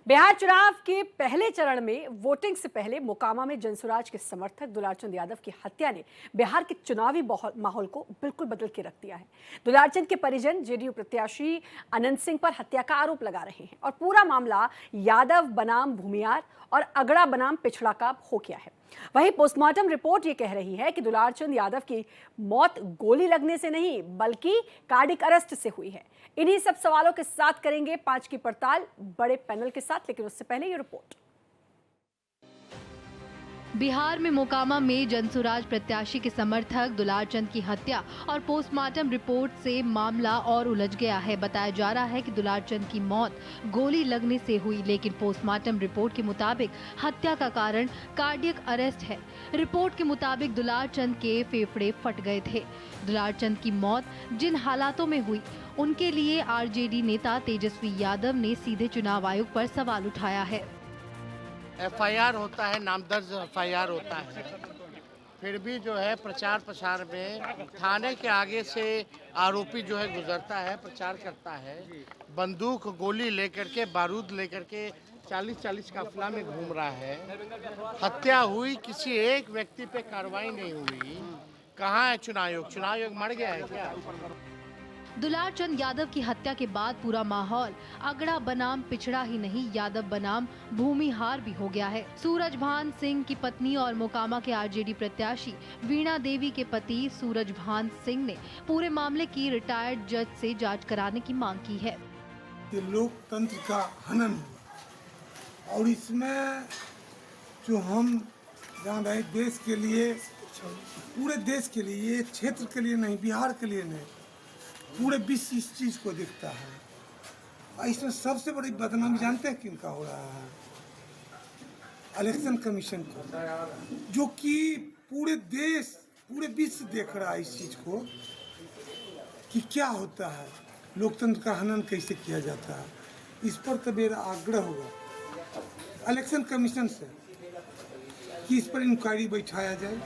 बिहार चुनाव के पहले चरण में वोटिंग से पहले मोकामा में जनसुराज के समर्थक दुलारचंद यादव की हत्या ने बिहार के चुनावी माहौल को बिल्कुल बदल के रख दिया है। दुलारचंद के परिजन जेडीयू प्रत्याशी अनंत सिंह पर हत्या का आरोप लगा रहे हैं और पूरा मामला यादव बनाम भूमियार और अगड़ा बनाम पिछड़ा का हो गया है। वहीं पोस्टमार्टम रिपोर्ट ये कह रही है कि दुलारचंद यादव की मौत गोली लगने से नहीं बल्कि कार्डिक अरेस्ट से हुई है। इन्हीं सब सवालों के साथ करेंगे 5 की पड़ताल बड़े पैनल के साथ, लेकिन उससे पहले ये रिपोर्ट। बिहार में मोकामा में जनसुराज प्रत्याशी के समर्थक दुलारचंद की हत्या और पोस्टमार्टम रिपोर्ट से मामला और उलझ गया है। बताया जा रहा है कि दुलारचंद की मौत गोली लगने से हुई, लेकिन पोस्टमार्टम रिपोर्ट के मुताबिक हत्या का कारण कार्डियक अरेस्ट है। रिपोर्ट के मुताबिक दुलारचंद के फेफड़े फट गए थे। दुलारचंद की मौत जिन हालातों में हुई उनके लिए आरजेडी नेता तेजस्वी यादव ने सीधे चुनाव आयोग पर सवाल उठाया है। एफआईआर होता है, नामदर्ज एफआईआर होता है, फिर भी जो है प्रचार प्रसार में थाने के आगे से आरोपी जो है गुजरता है, प्रचार करता है, बंदूक गोली लेकर के बारूद लेकर के 40-40 काफिला में घूम रहा है। हत्या हुई, किसी एक व्यक्ति पे कार्रवाई नहीं हुई। कहाँ है चुनाव आयोग? चुनाव आयोग मर गया है क्या? दुलारचंद यादव की हत्या के बाद पूरा माहौल अगड़ा बनाम पिछड़ा ही नहीं यादव बनाम भूमिहार भी हो गया है। सूरजभान सिंह की पत्नी और मोकामा के आरजेडी प्रत्याशी वीणा देवी के पति सूरजभान सिंह ने पूरे मामले की रिटायर्ड जज से जांच कराने की मांग की है। ये लोकतंत्र का हनन हुआ और इसमें जो हम जान रहे देश के लिए, पूरे देश के लिए, क्षेत्र के लिए नहीं, बिहार के लिए नहीं, पूरे विश्व इस चीज को देखता है। और इसमें सबसे बड़ी बदनामी जानते हैं किनका हो रहा है? इलेक्शन कमीशन को, जो कि पूरे देश, पूरे विश्व देख रहा है इस चीज को कि क्या होता है, लोकतंत्र का हनन कैसे किया जाता है। इस पर तो मेरा आग्रह होगा इलेक्शन कमीशन से कि इस पर इंक्वायरी बैठाया जाए।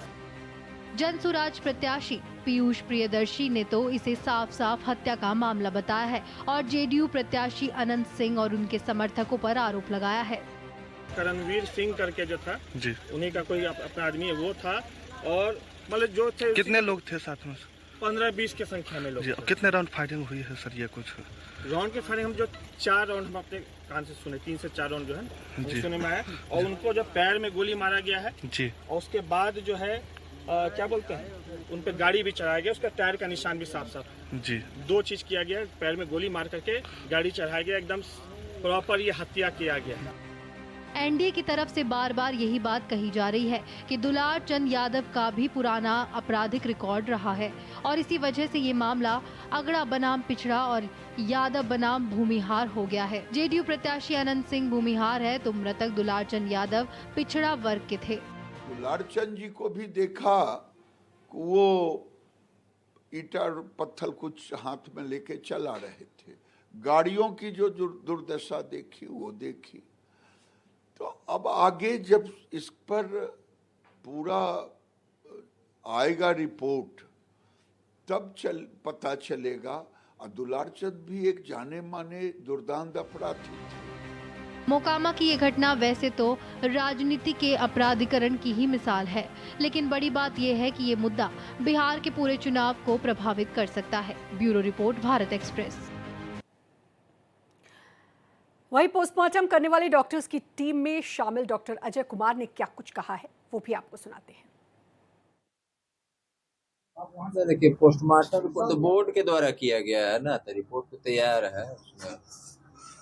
जनसुराज प्रत्याशी पीयूष प्रियदर्शी ने तो इसे साफ साफ हत्या का मामला बताया है और जेडीयू प्रत्याशी अनंत सिंह और उनके समर्थकों पर आरोप लगाया है। करणवीर सिंह करके जो था जी, उन्हीं का कोई अपना आदमी है वो था। और मतलब जो थे, कितने लोग थे साथ में? 15-20 की संख्या में लोग थे। कितने राउंड फायरिंग हुई है सर? ये कुछ राउंड की फायरिंग हम जो 4 राउंड हम अपने कान से सुने, 3 से 4 राउंड जो है वो सुने में आया। और उनको जो पैर में गोली मारा गया है जी, और उसके बाद जो है क्या बोलते हैं, उन पे गाड़ी भी चढ़ाया गया, उसका टायर का निशान भी साफ साफ जी। 2 चीज किया गया, पैर में गोली मार करके गाड़ी चढ़ाया गया, एकदम प्रॉपर ये हत्या किया गया है। एनडीए की तरफ से बार बार यही बात कही जा रही है कि दुलारचंद यादव का भी पुराना आपराधिक रिकॉर्ड रहा है और इसी वजह से ये मामला अगड़ा बनाम पिछड़ा और यादव बनाम भूमिहार हो गया है। जेडीयू प्रत्याशी अनंत सिंह भूमिहार है तो मृतक दुलारचंद यादव पिछड़ा वर्ग के थे। दुलारचंद जी को भी देखा, वो ईटा पत्थर कुछ हाथ में लेके चला रहे थे। गाड़ियों की जो दुर्दशा देखी वो देखी। तो अब आगे जब इस पर पूरा आएगा रिपोर्ट तब पता चलेगा। और दुलारचंद भी एक जाने माने दुर्दांत अपराधी थे। मोकामा की ये घटना वैसे तो राजनीति के अपराधीकरण की ही मिसाल है, लेकिन बड़ी बात यह है कि ये मुद्दा बिहार के पूरे चुनाव को प्रभावित कर सकता है। Bureau report, Bharat express. वहीं पोस्टमार्टम करने वाले डॉक्टर्स की टीम में शामिल डॉक्टर अजय कुमार ने क्या कुछ कहा है वो भी आपको सुनाते हैं। आप वहाँ से देखिए, पोस्टमार्टम रिपोर्ट तो बोर्ड के द्वारा किया गया है ना, तो रिपोर्ट तो तैयार है। उसमें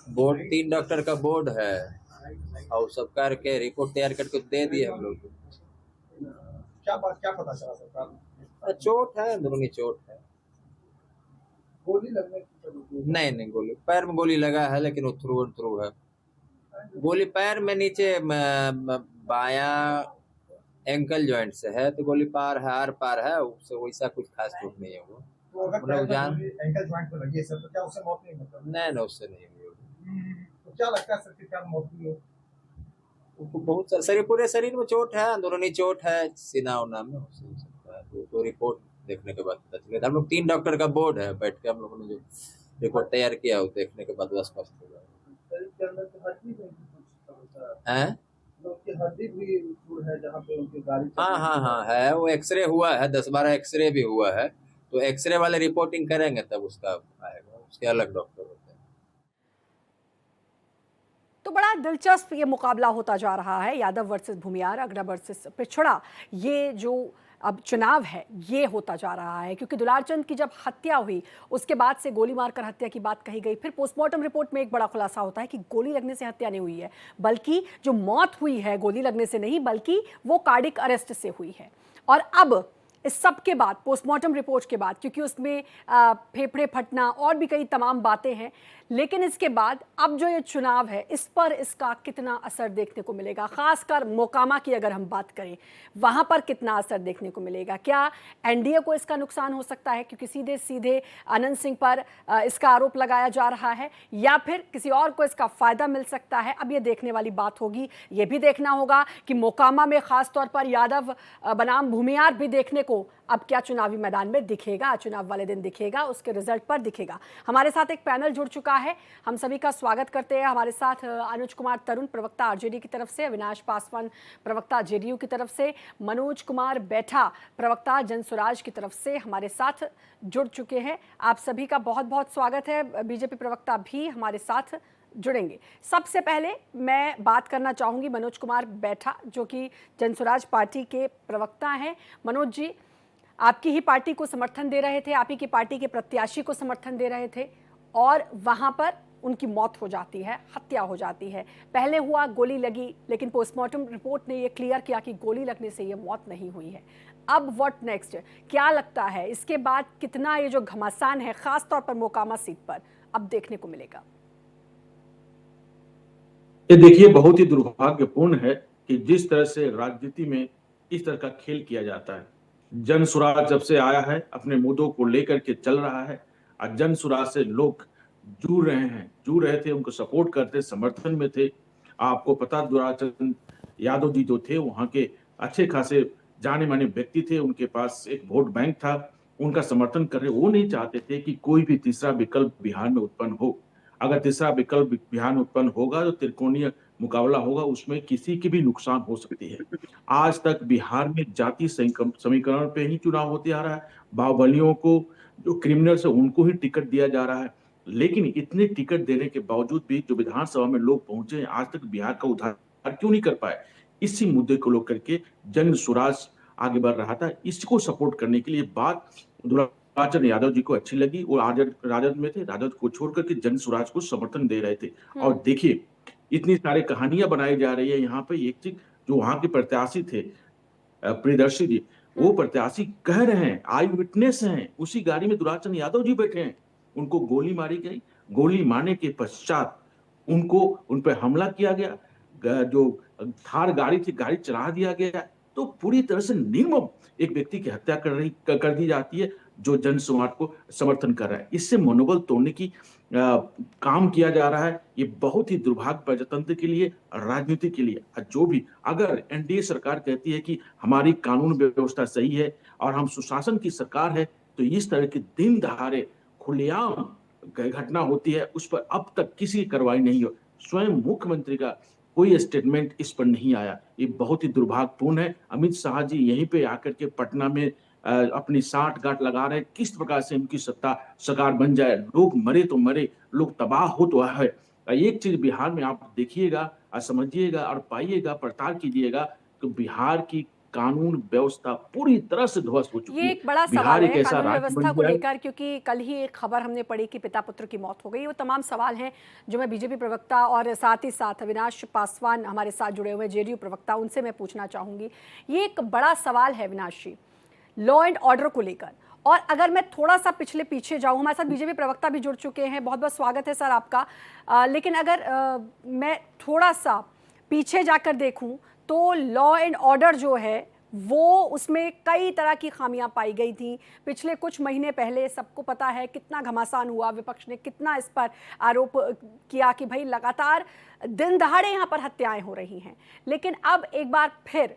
बोर्ड 3 डॉक्टर का बोर्ड है और सब करके रिपोर्ट तैयार करके दे दिए हम लोग। क्या पता चला सरकार? चोट है, अंदरूनी चोट है। गोली लगने की? नहीं, गोली पैर में गोली लगा है, लेकिन वो थ्रू है। गोली पैर में नीचे बाया एंकल जॉइंट से है, तो गोली पार है, आर पार है, उससे वैसा कुछ खास चोट नहीं है। वो तो अगर जान एंकल जॉइंट पे लगी है सर, तो क्या उससे मौत नहीं मतलब? नहीं, उससे नहीं हुई। तो क्या लगता है सर कि क्या मौत हुई हो? बहुत शरीर, पूरे शरीर में चोट है, अंदरूनी चोट है, सीना उना में हो सकता है। तो रिपोर्ट देखने के बाद पता चलेगा। हम लोग 3 डॉक्टर का बोर्ड है, बैठ के हम लोगों ने जो रिपोर्ट तैयार किया वो देखने के बाद स्पष्ट हो जाएगा। हैं? हाँ है, वो एक्सरे हुआ है, 10-12 एक्सरे भी हुआ है, तो एक्सरे वाले रिपोर्टिंग करेंगे तब उसका आएगा, उसके अलग डॉक्टर होते हैं। तो बड़ा दिलचस्प ये मुकाबला होता जा रहा है, यादव वर्सेस भूमियार, अगड़ा वर्सेस पिछड़ा। ये जो अब चुनाव है ये होता जा रहा है, क्योंकि दुलारचंद की जब हत्या हुई उसके बाद से गोली मारकर हत्या की बात कही गई। फिर पोस्टमार्टम रिपोर्ट में एक बड़ा खुलासा होता है कि गोली लगने से हत्या नहीं हुई है, बल्कि जो मौत हुई है गोली लगने से नहीं, बल्कि वो कार्डिक अरेस्ट से हुई है। और अब इस सब के बाद, पोस्टमार्टम रिपोर्ट के बाद, क्योंकि उसमें फेफड़े फटना और भी कई तमाम बातें हैं, लेकिन इसके बाद अब जो ये चुनाव है इस पर इसका कितना असर देखने को मिलेगा, खासकर मोकामा की अगर हम बात करें, वहाँ पर कितना असर देखने को मिलेगा। क्या एनडीए को इसका नुकसान हो सकता है, क्योंकि सीधे सीधे अनंत सिंह पर इसका आरोप लगाया जा रहा है, या फिर किसी और को इसका फ़ायदा मिल सकता है? अब ये देखने वाली बात होगी। ये भी देखना होगा कि मोकामा में ख़ास तौर पर यादव बनाम भूमियार भी देखने को अब क्या चुनावी मैदान में दिखेगा, चुनाव वाले दिन दिखेगा, उसके रिजल्ट पर दिखेगा। हमारे साथ एक पैनल जुड़ चुका है, हम सभी का स्वागत करते हैं। हमारे साथ अनुज कुमार तरुण, प्रवक्ता आरजेडी की तरफ से, अविनाश पासवान, प्रवक्ता जेडीयू की तरफ से, मनोज कुमार बैठा, प्रवक्ता जनसुराज की तरफ से हमारे साथ जुड़ चुके हैं। आप सभी का बहुत बहुत स्वागत है। बीजेपी प्रवक्ता भी हमारे साथ जुड़ेंगे। सबसे पहले मैं बात करना चाहूँगी मनोज कुमार बैठा, जो कि जनसुराज पार्टी के प्रवक्ता हैं। मनोज जी, आपकी ही पार्टी को समर्थन दे रहे थे, आप ही की पार्टी के प्रत्याशी को समर्थन दे रहे थे, और वहां पर उनकी मौत हो जाती है, हत्या हो जाती है। पहले हुआ गोली लगी, लेकिन पोस्टमार्टम रिपोर्ट ने ये क्लियर किया कि गोली लगने से ये मौत नहीं हुई है। अब व्हाट नेक्स्ट? क्या लगता है इसके बाद कितना ये जो घमासान है, खास तौर पर मोकामा सीट पर, अब देखने को मिलेगा? ये देखिए, बहुत ही दुर्भाग्यपूर्ण है कि जिस तरह से राजनीति में इस तरह का खेल किया जाता है। जनसुराज जब से आया है अपने मुद्दों को लेकर के चल रहा है, और जनसुराज से लोग जुड़ रहे थे, उनको सपोर्ट करते, समर्थन में थे। आपको पता, दुलारचंद यादव जी जो थे वहां के अच्छे खासे जाने माने व्यक्ति थे, उनके पास एक वोट बैंक था, उनका समर्थन कर रहे। वो नहीं चाहते थे कि कोई भी तीसरा विकल्प बिहार में उत्पन्न हो। अगर तीसरा विकल्प बिहार में उत्पन्न होगा तो त्रिकोणीय मुकाबला होगा, उसमें किसी की भी नुकसान हो सकती है। आज तक बिहार में जाति समीकरण पे ही चुनाव होते आ रहा है। बाहुबलियों को, जो क्रिमिनल्स है, उनको ही टिकट दिया जा रहा है। लेकिन इतने टिकट देने के बावजूद भी जो विधानसभा में लोग पहुंचे, आज तक बिहार का उद्धार क्यों नहीं कर पाए? इसी मुद्दे को लेकर के जनसुराज आगे बढ़ रहा था। इसको सपोर्ट करने के लिए बात दुलारचंद यादव जी को अच्छी लगी। वो राजद में थे, राजद को छोड़ करके जनसुराज को समर्थन दे रहे थे। और देखिए, इतनी सारी कहानियां बनाई जा रही है यहाँ पे। एक चीज, जो वहां के प्रत्याशी थे प्रियदर्शी जी, वो प्रत्याशी कह रहे हैं, आई विटनेस हैं, उसी गाड़ी में दुलारचंद यादव जी बैठे हैं, उनको गोली मारी गई। गोली मारने के पश्चात उन पर हमला किया गया, जो थार गाड़ी थी, गाड़ी चढ़ा दिया गया। तो पूरी तरह से निर्मम एक व्यक्ति की हत्या कर दी जाती है, जो जनसुराज को समर्थन कर रहा है। इससे मनोबल तोड़ने की काम किया जा रहा है। ये बहुत ही दुर्भाग्य प्रजातंत्र के लिए, राजनीति के लिए। जो भी, अगर एनडीए सरकार कहती है कि हमारी कानून व्यवस्था सही है और हम सुशासन की सरकार है, तो इस तरह के दिन दहाड़े खुलेआम घटना होती है, उस पर अब तक किसी की कार्रवाई नहीं हो। स्वयं मुख्यमंत्री का कोई स्टेटमेंट इस पर नहीं आया। ये बहुत ही दुर्भाग्यपूर्ण है। अमित शाह जी यहीं पे आकर के पटना में अपनी साठ गांठ लगा रहे हैं, किस प्रकार से उनकी सत्ता सरकार बन जाए। लोग मरे तो मरे, लोग तबाह हो तो है। एक चीज बिहार में आप देखिएगा, समझिएगा और पाइएगा, पड़ताल कीजिएगा कि बिहार की कानून व्यवस्था पूरी तरह से ध्वस्त हो चुकी है। ये एक बड़ा सवाल है कानून व्यवस्था को लेकर, क्योंकि कल ही एक खबर हमने पढ़ी कि पिता पुत्र की मौत हो गई। वो तमाम सवाल हैं जो मैं बीजेपी प्रवक्ता और साथ ही साथ अविनाश पासवान हमारे साथ जुड़े हुए जेडीयू प्रवक्ता, उनसे मैं पूछना चाहूँगी। ये एक बड़ा सवाल है अविनाश जी, लॉ एंड ऑर्डर को लेकर। और अगर मैं थोड़ा सा पीछे जाऊँ, हमारे साथ बीजेपी प्रवक्ता भी जुड़ चुके हैं, बहुत बहुत स्वागत है सर आपका। लेकिन अगर मैं थोड़ा सा पीछे जाकर देखूं तो लॉ एंड ऑर्डर जो है वो, उसमें कई तरह की खामियां पाई गई थी। पिछले कुछ महीने पहले सबको पता है कितना घमासान हुआ, विपक्ष ने कितना इस पर आरोप किया कि भाई लगातार दिन दहाड़े यहाँ पर हत्याएं हो रही हैं। लेकिन अब एक बार फिर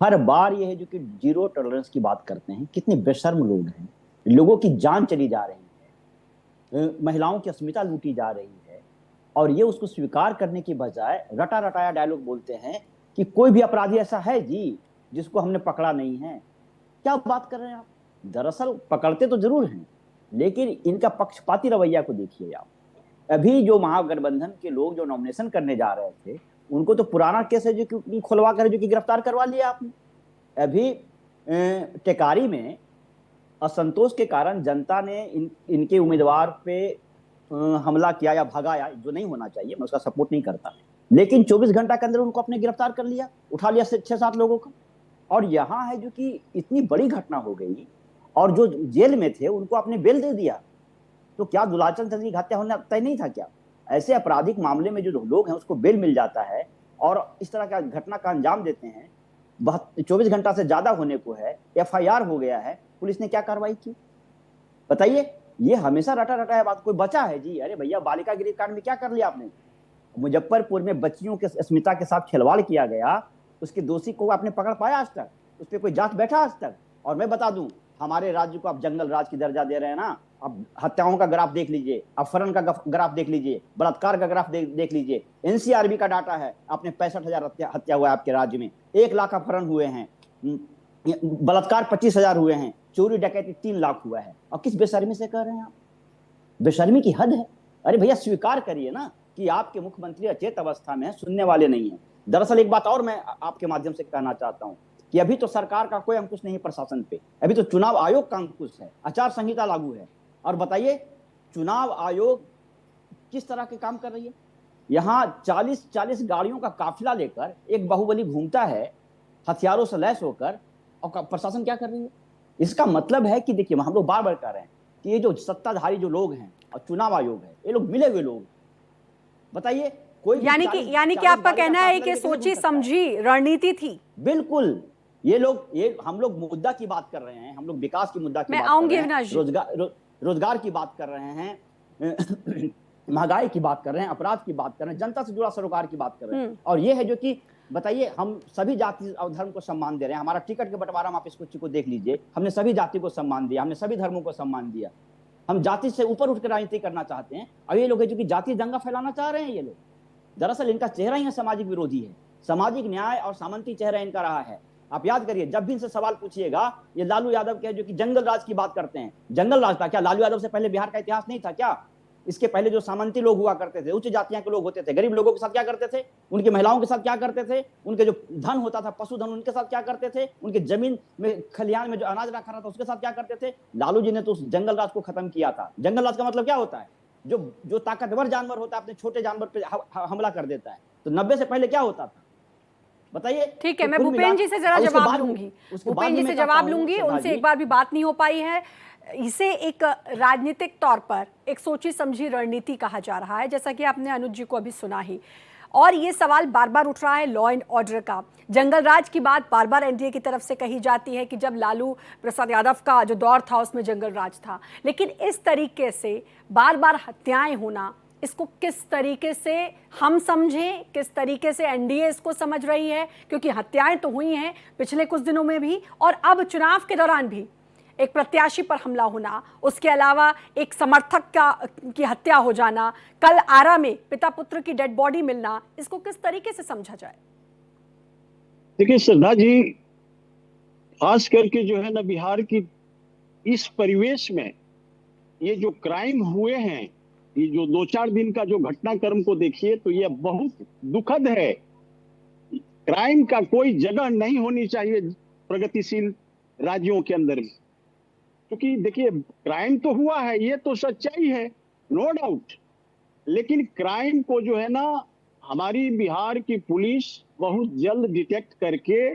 हर बार ये है जो कि जीरो टॉलरेंस की बात करते हैं। कितने बेशर्म लोग हैं, लोगों की जान चली जा रही है, महिलाओं की अस्मिता लूटी जा रही है, और ये उसको स्वीकार करने की बजाय रटा रटाया डायलॉग बोलते हैं कि कोई भी अपराधी ऐसा है जी जिसको हमने पकड़ा नहीं है। क्या बात कर रहे हैं आप? दरअसल पकड़ते तो जरूर हैं, लेकिन इनका पक्षपाती रवैया को देखिए आप। अभी जो महागठबंधन के लोग जो नॉमिनेशन करने जा रहे थे, उनको तो पुराना केस है जो कि खुलवा कर जो कि गिरफ्तार करवा लिया आपने। अभी टेकारी में असंतोष के कारण जनता ने इनके उम्मीदवार पे हमला किया या भगाया, जो नहीं होना चाहिए, मैं उसका सपोर्ट नहीं करता, लेकिन 24 घंटा के अंदर उनको अपने गिरफ्तार कर लिया, उठा लिया 6-7 लोगों को। और यहाँ है जो कि इतनी बड़ी घटना हो गई और जो जेल में थे उनको आपने बेल दे दिया। तो क्या दुलाचंद चंद्र की हत्या होना तय नहीं था क्या? ऐसे आपराधिक मामले में जो लोग हैं उसको बेल मिल जाता है और इस तरह का घटना का अंजाम देते हैं। 24 घंटा से ज्यादा होने को है, FIR हो गया है, पुलिस ने क्या कार्रवाई की बताइए? ये हमेशा रटा रटा है बात। कोई बचा है जी? अरे भैया, बालिका गृह कांड में क्या कर लिया आपने? मुजफ्फरपुर में बच्चियों के अस्मिता के साथ खिलवाड़ किया गया, उसके दोषी को आपने पकड़ पाया आज तक? उस पर कोई जांच बैठा आज तक? और मैं बता दूं, हमारे राज्य को आप जंगल राज की दर्जा दे रहे हैं ना। अब हत्याओं का ग्राफ देख लीजिए, अपहरण का ग्राफ देख लीजिए, बलात्कार का ग्राफ देख लीजिए। NCRB का डाटा है, आपने 65,000 हत्या हुआ है आपके राज्य में, 1 लाख अपहरण हुए हैं, बलात्कार 25,000 हुए हैं, चोरी डकैती 3 लाख हुआ है। और किस बेशर्मी से कर रहे हैं आप? बेशर्मी की हद है। अरे भैया, स्वीकार करिए ना कि आपके मुख्यमंत्री अचेत अवस्था में है, सुनने वाले नहीं है। दरअसल एक बात और मैं आपके माध्यम से कहना चाहता हूं कि अभी तो सरकार का कोई अंकुश नहीं प्रशासन पे, अभी तो चुनाव आयोग का अंकुश है, आचार संहिता लागू है। और बताइए, चुनाव आयोग किस तरह के काम कर रही है? यहाँ 40 गाड़ियों का काफिला लेकर एक बाहुबली घूमता है हथियारों से लैस होकर, और प्रशासन क्या कर रही है? इसका मतलब है कि देखिए, हम लोग बार बार कह रहे हैं कि ये जो सत्ताधारी जो लोग हैं और चुनाव आयोग है, ये लोग मिले हुए लोग। बताइए, कोई यानी कि आपका कहना है कि सोची समझी रणनीति थी? बिल्कुल। ये हम लोग मुद्दा की बात कर रहे हैं, हम लोग विकास की मुद्दा की बात कर रहे हैं, रोजगार की बात कर रहे हैं, महंगाई की बात कर रहे हैं, अपराध की बात कर रहे हैं, जनता से जुड़ा सरोकार की बात कर रहे हैं। और ये है जो कि बताइए, हम सभी जाति और धर्म को सम्मान दे रहे हैं। हमारा टिकट के बंटवारा में आप इसको देख लीजिए, हमने सभी जाति को सम्मान दिया, हमने सभी धर्मों को सम्मान दिया। हम जाति से ऊपर उठकर राजनीति करना चाहते हैं, और ये लोग है जो कि जाति दंगा फैलाना चाह रहे हैं। ये लोग दरअसल इनका चेहरा ही सामाजिक विरोधी है, सामाजिक न्याय और सामंती चेहरा इनका रहा है। आप याद करिए, जब भी इनसे सवाल पूछिएगा, ये लालू यादव के जो कि जंगल राज की बात करते हैं। जंगल राज था क्या? लालू यादव से पहले बिहार का इतिहास नहीं था क्या? इसके पहले जो सामंती लोग हुआ करते थे, उच्च जातियां के लोग होते थे, गरीब लोगों के साथ क्या करते थे? उनकी महिलाओं के साथ क्या करते थे? उनके जो धन होता था, पशुधन, उनके साथ क्या करते थे? उनके जमीन में, खलिहान में जो अनाज रखा था, उसके साथ क्या करते थे? लालू जी ने तो उस जंगल राज को खत्म किया था। जंगल राज का मतलब क्या होता है? जो ताकतवर जानवर होता है अपने छोटे जानवर पे हमला कर देता है। तो 90 से पहले क्या होता था बताइए? ठीक है, मैं भूपेंद्र जी से जरा जवाब लूंगी, भूपेंद्र जी से जवाब लूंगी, उनसे एक बार भी बात नहीं हो पाई है। इसे एक राजनीतिक तौर पर एक सोची समझी रणनीति कहा जा रहा है, जैसा कि आपने अनुज जी को अभी सुना ही। और ये सवाल बार बार उठ रहा है लॉ एंड ऑर्डर का। जंगल राज की बात बार बार NDA की तरफ से कही जाती है कि जब लालू प्रसाद यादव का जो दौर था उसमें जंगल राज था, लेकिन इस तरीके से बार बार हत्याएं होना, इसको किस तरीके से हम समझें, किस तरीके से NDA इसको समझ रही है? क्योंकि हत्याएं तो हुई हैं पिछले कुछ दिनों में भी, और अब चुनाव के दौरान भी एक प्रत्याशी पर हमला होना, उसके अलावा एक समर्थक की हत्या हो जाना, कल आरा में पिता पुत्र की डेड बॉडी मिलना, इसको किस तरीके से समझा जाए? देखिए श्रद्धा जी, खास करके जो है ना, बिहार की इस परिवेश में ये जो क्राइम हुए हैं, ये जो 2-4 दिन का जो घटनाक्रम को देखिए तो ये बहुत दुखद है। क्राइम का कोई जगह नहीं होनी चाहिए प्रगतिशील राज्यों के अंदर में, क्योंकि देखिए क्राइम तो हुआ है, ये तो सच्चाई है, नो डाउट। लेकिन क्राइम को जो है ना, हमारी बिहार की पुलिस बहुत जल्द डिटेक्ट करके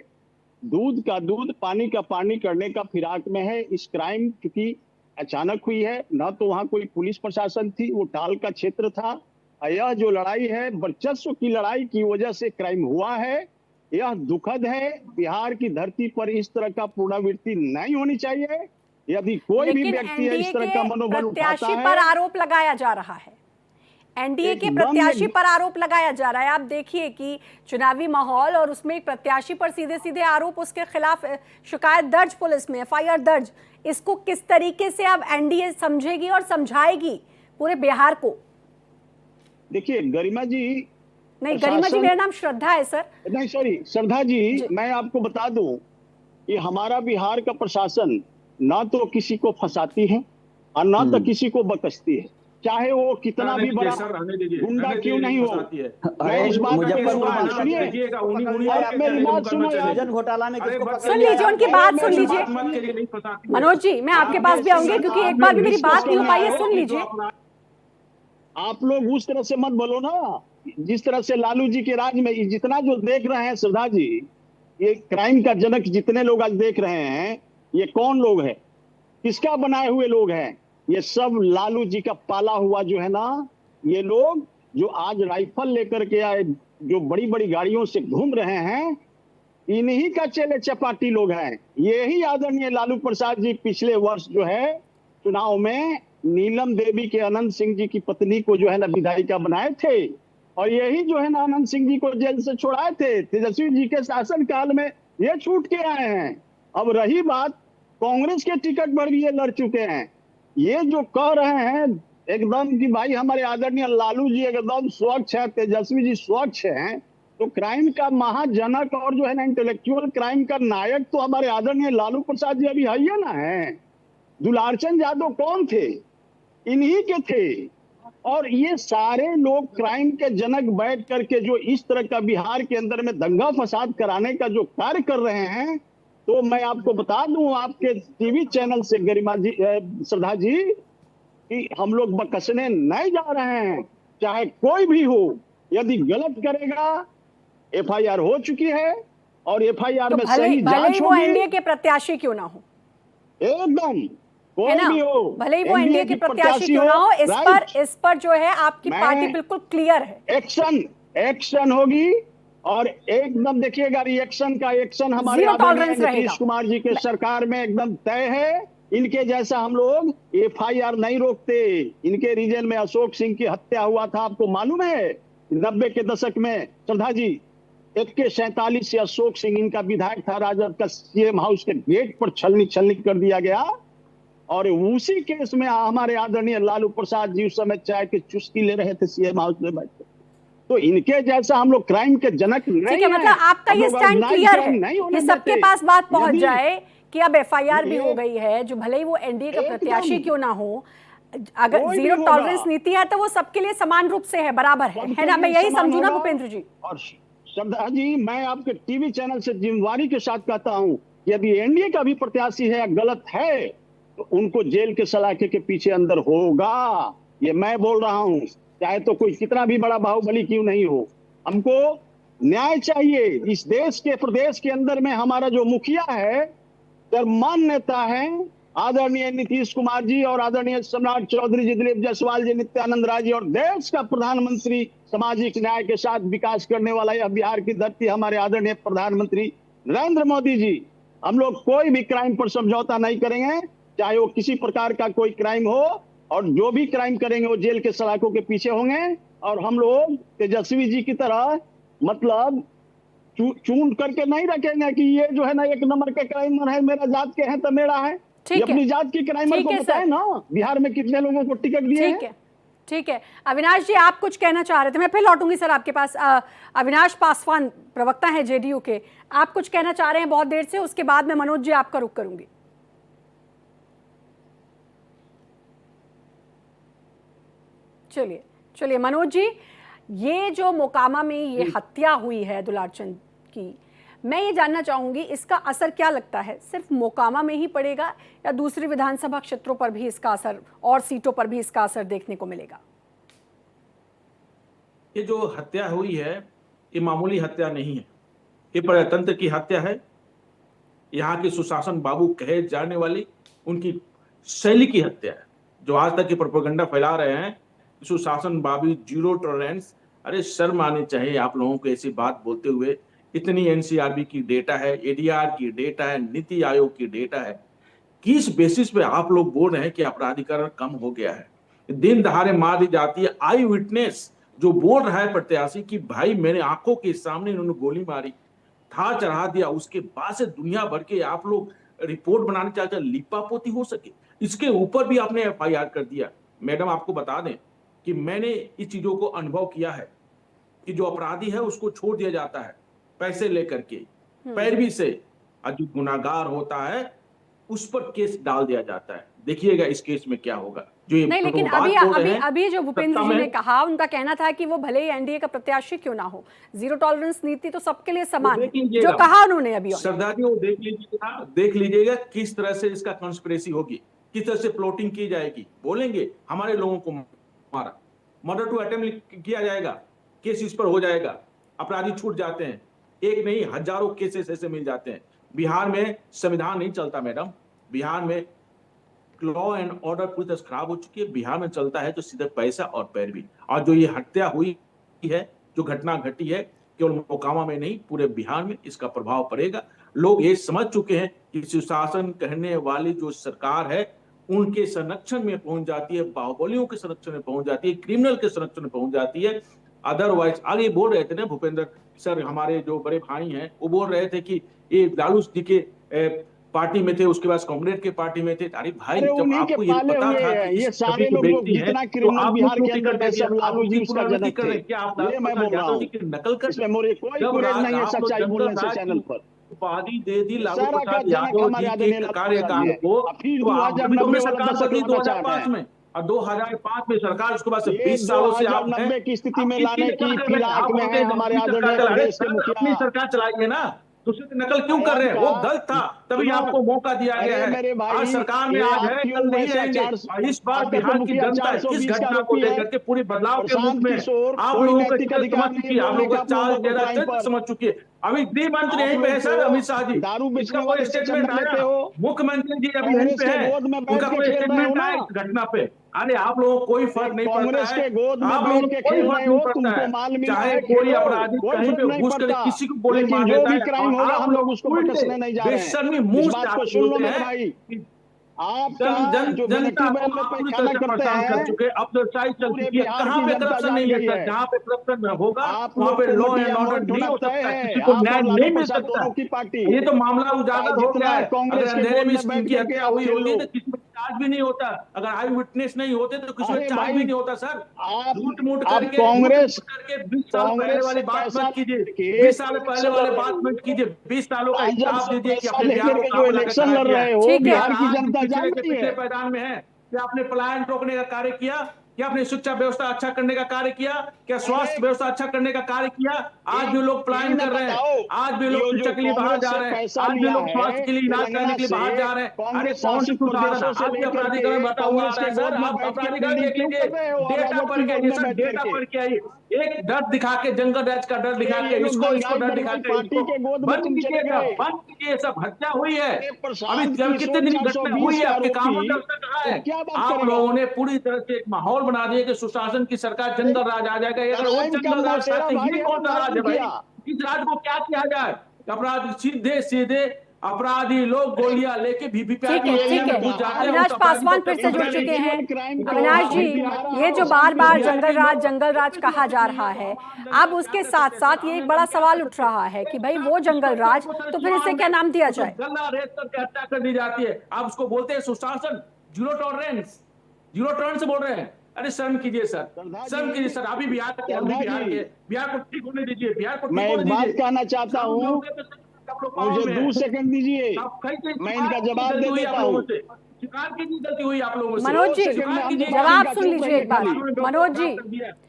दूध का दूध, पानी का पानी करने का फिराक में है। इस क्राइम क्योंकि अचानक हुई है, ना तो वहां कोई पुलिस प्रशासन थी, वो टाल का क्षेत्र था। यह जो लड़ाई है, वर्चस्व की लड़ाई की वजह से क्राइम हुआ है, यह दुखद है। बिहार की धरती पर इस तरह का पुनरावृत्ति नहीं होनी चाहिए। यदि कोई भी व्यक्ति है इस तरह का मनोबल उठाता है, पर आरोप लगाया जा रहा है, एनडीए के एकदम प्रत्याशी पर आरोप लगाया जा रहा है। आप देखिए कि चुनावी माहौल और उसमें एक प्रत्याशी पर सीधे सीधे आरोप, उसके खिलाफ शिकायत दर्ज, पुलिस में एफआईआर दर्ज। इसको किस तरीके से अब एनडीए समझेगी और समझाएगी पूरे बिहार को? देखिए गरिमा जी, नहीं गरिमा जी, मेरा नाम श्रद्धा है सर। नहीं सॉरी श्रद्धा जी, मैं आपको बता दूं कि हमारा बिहार का प्रशासन ना तो किसी को फंसाती है और ना तो किसी को बकसती है, चाहे वो कितना भी बड़ा गुंडा क्यों नहीं हो। मैं इस बात घोटाला में सुन लीजिए, उनकी बात सुन लीजिए। मनोज जी, मैं आपके पास भी आऊंगी क्योंकि एक बार भी मेरी बात नहीं हो पाई है, सुन लीजिए। आप लोग उस तरह से मत बोलो ना, जिस तरह से लालू जी के राज में जितना जो देख रहे हैं श्रद्धा जी, ये क्राइम का जनक जितने लोग आज देख रहे हैं, ये कौन लोग हैं, किसका बनाए हुए लोग हैं? ये सब लालू जी का पाला हुआ जो है ना, ये लोग जो आज राइफल लेकर के आए, जो बड़ी बड़ी गाड़ियों से घूम रहे हैं, इन्हीं का चेले चपाटी लोग हैं। यही आदरणीय लालू प्रसाद जी पिछले वर्ष जो है चुनाव में नीलम देवी के अनंत सिंह जी की पत्नी को जो है ना विधायिका बनाए थे, और यही जो है ना अनंत सिंह जी को जेल से छुड़ाए थे। तेजस्वी जी के शासन काल में ये छूट के आए हैं। अब रही बात, कांग्रेस के टिकट पर भी ये लड़ चुके हैं। ये जो कह रहे हैं एकदम कि भाई हमारे आदरणीय लालू जी एकदम स्वच्छ है, तेजस्वी जी स्वच्छ हैं, तो क्राइम का महाजनक और जो है ना इंटेलेक्चुअल क्राइम का नायक तो हमारे आदरणीय लालू प्रसाद जी अभी है ही ना है। दुलारचंद यादव कौन थे? इन्हीं के थे। और ये सारे लोग क्राइम के जनक बैठ करके जो इस तरह का बिहार के अंदर में दंगा फसाद कराने का जो कार्य कर रहे हैं, तो मैं आपको बता दूं आपके टीवी चैनल से गरिमा जी, श्रद्धा जी, कि हम लोग बकसने नहीं जा रहे हैं। चाहे कोई भी हो, यदि गलत करेगा, एफआईआर हो चुकी है और एफआईआर में सही जांच होगी। एनडीए के प्रत्याशी क्यों ना हो, एकदम कोई भी हो, भले ही वो एनडीए के प्रत्याशी क्यों ना हो, इस पर जो है आपकी पार्टी बिल्कुल क्लियर है। एक्शन होगी और एकदम देखिएगा रिएक्शन का एक्शन हमारे नीतीश कुमार जी के सरकार में एकदम तय है। इनके जैसा हम लोग एफआईआर नहीं रोकते। इनके रीजन में अशोक सिंह की हत्या हुआ था, आपको मालूम है 90 के दशक में श्रद्धा जी, 47 से अशोक सिंह इनका विधायक था, राजद का सीएम हाउस के गेट पर छलनी कर दिया गया। और उसी केस में हमारे आदरणीय लालू प्रसाद जी उस समय चाय की चुस्की ले रहे थे सीएम हाउस में बैठ। तो इनके जैसा हम लोग क्राइम के जनक नहीं है। मतलब आपका ये स्टैंड क्लियर है कि सबके पास बात पहुंच जाए कि अब एफआईआर भी हो गई है, जो भले ही वो एनडीए का प्रत्याशी क्यों ना हो, अगर जीरो टॉलरेंस नीति है तो वो सबके लिए समान रूप से है, बराबर है ना? मैं यही समझू ना भूपेंद्र जी? और श्रद्धा जी, मैं आपके टीवी चैनल से जिम्मेवारी के साथ कहता हूँ, यदि एनडीए का भी प्रत्याशी है गलत है तो उनको जेल के सलाखे के पीछे अंदर होगा। ये मैं बोल रहा हूँ, चाहे तो कोई कितना भी बड़ा बाहुबली क्यों नहीं हो। हमको न्याय चाहिए। इस देश के प्रदेश के अंदर में हमारा जो मुखिया है, मान नेता है आदरणीय नीतीश कुमार जी और आदरणीय सम्राट चौधरी जी, दिलीप जायसवाल जी, नित्यानंद राय जी, और देश का प्रधानमंत्री सामाजिक न्याय के साथ विकास करने वाला यह बिहार की धरती हमारे आदरणीय प्रधानमंत्री नरेंद्र मोदी जी। हम लोग कोई भी क्राइम पर समझौता नहीं करेंगे, चाहे वो किसी प्रकार का कोई क्राइम हो, और जो भी क्राइम करेंगे वो जेल के सलाखों के पीछे होंगे। और हम लोग तेजस्वी जी की तरह मतलब चून करके नहीं रखेंगे कि ये जो है ना एक नंबर के क्राइमर है, मेरा जात के हैं तो मेरा है। ये अपनी जात की क्राइमर को बताए ना बिहार में कितने लोगों को टिकट दिए हैं। ठीक है अविनाश जी, आप कुछ कहना चाह रहे थे, मैं फिर लौटूंगी सर आपके पास। अविनाश पासवान प्रवक्ता हैं जेडीयू के, आप कुछ कहना चाह रहे हैं बहुत देर से, उसके बाद मैं मनोज जी आपका रुख करूंगी। चलिए मनोज जी, ये जो मोकामा में ये हत्या हुई है दुलारचंद की, मैं ये जानना चाहूंगी इसका असर क्या लगता है, सिर्फ मोकामा में ही पड़ेगा या दूसरी विधानसभा क्षेत्रों पर भी इसका असर और सीटों पर भी इसका असर देखने को मिलेगा? ये जो हत्या हुई है ये मामूली हत्या नहीं है, ये प्रजातंत्र की हत्या है। यहाँ के सुशासन बाबू कहे जाने वाली उनकी शैली की हत्या है, जो आज तक की प्रोपेगेंडा फैला रहे हैं सुशासन बाबू, जीरो टॉलरेंस। अरे शर्म आनी चाहिए आप लोगों को ऐसी बात बोलते हुए। इतनी एनसीआरबी की डेटा है, एडीआर की डेटा है, नीति आयोग की डेटा है, किस बेसिस पे आप लोग बोल रहे हैं कि अपराधीकरण कम हो गया है? दिन दहाड़े मार दी जाती है। आई विटनेस जो बोल रहा है प्रत्याशी कि भाई मैंने आंखों के सामने इन्होंने गोली मारी, था चढ़ा दिया, उसके बाद से दुनिया भर के आप लोग रिपोर्ट बनाने चाहते हैं, लिपापोती हो सके, इसके ऊपर भी आपने एफआईआर कर दिया। मैडम आपको बता दें कि मैंने इस चीजों को अनुभव किया है कि जो अपराधी है उसको छोड़ दिया जाता है पैसे लेकर के, पैरवी से, और जो गुनाहगार होता है उस पर केस डाल दिया जाता है। देखिएगा इस केस में क्या होगा। जो नहीं, लेकिन अभी जो भूपेंद्र जी ने कहा, उनका कहना था कि वो भले ही एनडीए का प्रत्याशी क्यों ना हो, जीरो टॉलरेंस नीति तो सबके लिए समान है, जो कहा उन्होंने अभी। श्रद्धा जी वो देख लीजिएगा किस तरह से इसका कंस्पिरेसी होगी, किस तरह से प्लॉटिंग की जाएगी। बोलेंगे हमारे लोगों को मारा, मर्डर टू अटेम्प्ट किया जाएगा, केस इस पर हो जाएगा, अपराधी छूट जाते हैं। एक नहीं हजारों केसेस ऐसे मिल जाते हैं। बिहार में संविधान नहीं चलता मैडम, बिहार में लॉ एंड ऑर्डर पूरी तरह खराब हो चुकी है। बिहार में चलता है तो सीधे पैसा और पैरवी। और जो ये हत्या हुई है, जो घटना घटी है, केवल मोकामा में नहीं पूरे बिहार में इसका प्रभाव पड़ेगा। लोग ये समझ चुके हैं कि सुशासन कहने वाली जो सरकार है उनके संरक्षण में पहुंच जाती है, बाहुबलियों के संरक्षण में पहुंच जाती है, क्रिमिनल के संरक्षण में पहुंच जाती है। अदरवाइज आगे बोल रहे थे ना भूपेंद्र सर, हमारे जो बड़े भाई हैं, वो बोल रहे थे कि ये लालू जी के पार्टी में थे, उसके बाद कांग्रेस के पार्टी में थे। अरे भाई जब आपको ये पता था कि ये सारे लोग जितना क्रिमिनल बिहार के अंदर है सब लालू जी उसका जनक थे। क्या आप ये मैं बोल रहा हूं, नकल कर इसमें मोरे कोई गुरेज नहीं है सच्चाई बोलने से चैनल पर। उपाधि दे दी लालू सारा का प्रसाद जनक हमारे यादव जी के कार्यकाल को, फिर तो आपने भी 2090 सरकार वाला बदली दशक लौटना चाहते 2005 हैं। में, और 2005 में सरकार, उसके बाद से ये 20 सालों से आप 2090 की स्थिति में लाने की फिराक में है हमारे आदरणीय प्रदेश के मुखिया। अपनी सरकार चलाइए ना, तो उससे नकल क्यों कर रहे हैं? वो गलत था, तभी आपको मौका दिया गया है। आज सरकार में आज है, कल नहीं रहेंगे। इस बार बिहार की जनता इस घटना को लेकर के पूरी बदलाव के रूप में आप लोगों को समझ चुकी है, आप लोगों को चाल ज्यादा समझ चुकी है। अभी गृह मंत्री यहीं पे है सर, अमित शाह जी, दारू इसका कोई स्टेटमेंट आया? मुख्यमंत्री जी अभी यहीं पे है, उनका कोई स्टेटमेंट आया इस घटना पे? अरे आप लोगों को कोई फर्क नहीं पड़ता है, आप लोगों को कोई फर्क नहीं पड़ता है। चाहे कोई अपराधी कहीं पे घुस कर किसी को गोली मार देता है, हम लोग उसको बख्शने नहीं जा रहे हैं। बेशर्मी मुंह से आप बोलते हैं। जनता परेशान कर चुके, अब तो साइड चल चुकी है। कहाँ पे करप्शन नहीं है सर? जहाँ पे करप्शन होगा वहाँ पे लॉ एंड ऑर्डर नहीं हो सकता, किसी को न्याय नहीं मिल सकता। ये तो मामला उजागर हो गया है। अगर अंधेरे में इनकी हत्या हुई होती तो किसी में चार्ज भी नहीं होता, अगर आई विटनेस नहीं होते तो किसी में चार्ज भी नहीं होता सर। झूठ मूठ करके कांग्रेस 20 साल पहले वाली बात मत कीजिए, 20 साल पहले वाले बात मत कीजिए, 20 सालों का हिसाब दीजिए कि अपने बिहार को इलेक्शन लड़ रहे हो, बिहार की जनता जानती है मैदान में है। क्या आपने पलायन रोकने का कार्य किया? क्या आपने शिक्षा व्यवस्था अच्छा करने का कार्य किया? क्या स्वास्थ्य व्यवस्था अच्छा करने का कार्य किया? आज भी लोग पलायन कर रहे हैं, आज भी लोग शिक्षा के लिए बाहर जा रहे हैं, आज भी लोग स्वास्थ्य के लिए इलाज कराने के लिए बाहर जा रहे हैं। अरे कौन सी सुशासन? आपके अपराधीकरण बता हुआ है सर, आप अपराधीकरण देख लीजिए, डेटा पर क्या ये सर, डेटा पर क्या है? एक डर दिखा के, जंगल राज का डर दिखा के, इसको डर दिखा के बंद कीजिएगा, बंद कीजिए। सब हत्या हुई है, अभी जब कितने दिन घटना हुई है, आपके कानून व्यवस्था कहाँ है? आप लोगों ने पूरी तरह से एक माहौल बना दिया कि सुशासन की सरकार, जंगल राज आ जाएगा। अगर वो जंगल राज चाहते हैं, ये कौन सा राज है भाई? इस राज को क्या किया जाए? अपराध सीधे सीधे अपराधी लोग गोलियां लेके वीवीपैट में घुस जाते हैं। अविनाश पासवान फिर से जुड़ चुके हैं। अविनाश जी, ये जो बार बार जंगल राज कहा जा रहा है, अब उसके साथ साथ ये एक बड़ा सवाल उठ रहा है कि भाई वो जंगल राज, तो फिर इसे क्या नाम दिया जाए? गला रेत करके हत्या कर दी जाती है, आप उसको बोलते हैं सुशासन, जीरो टॉलरेंस बोल रहे हैं। अरे शर्म कीजिए सर, शर्म कीजिए सर। अभी बिहार को ठीक होने दीजिए, बिहार को। मैं एक बात कहना चाहता हूँ, मुझे 2 सेकंड दीजिए, मैं इनका जवाब दे देता हूँ। शिकार की गलती हुई आप लोगों से। मनोज जी जवाब सुन लीजिए एक बार। मनोज जी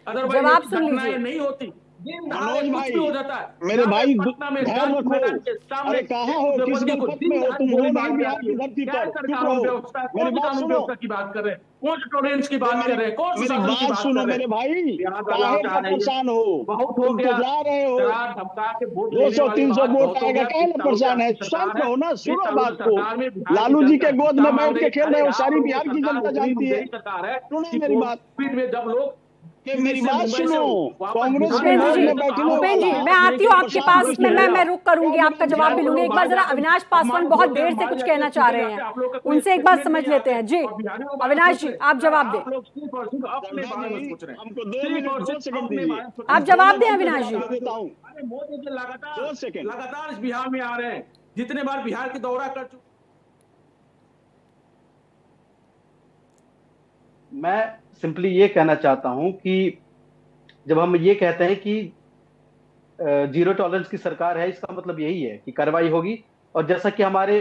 जवाब सुन लीजिए। नहीं होती मनोज भाई, मेरे भाई ध्यान रखो। अरे कहाँ हो, किस गलत में हो तुम? हो नहीं बिहार की धरती पर, चुप रहो। मेरी बात सुनो, की बात कर रहे हैं, कौन टॉलरेंस की बात कर रहे हैं? कौन मेरी बात सुनो मेरे भाई, काहे परेशान हो? तुम तो जा रहे हो, 200-300 वोट आएगा, काहे परेशान है? शांत रहो ना, सुनो बात को। लालू जी के गोद में बैठ के खेल रहे हो, सारी बिहार की जनता जानती है। सुनो मेरी बात। जब लोग कि मेरी बात सुनो, कांग्रेस के उपेंद्र बोर्ड जी, में बैठने उपेंद्र जी, वाला मैं आती हूँ आपके पास, मैं रुक करूंगी, आपका जवाब भी लूंगी। एक बार जरा अविनाश पासवान बहुत देर से कुछ कहना चाह रहे हैं, उनसे एक बार समझ लेते हैं। जी अविनाश जी, आप जवाब दें। हमको 2 सेकंड दीजिए, आप जवाब दें अविनाश जी। देता हूँ। मोदी जी 2 सेकंड लगातार इस बिहार में आ रहे हैं, जितने बार बिहार की दौरा कर चुके। मैं सिंपली ये कहना चाहता हूं कि जब हम ये कहते हैं कि जीरो टॉलरेंस की सरकार है, इसका मतलब यही है कि कार्रवाई होगी। और जैसा कि हमारे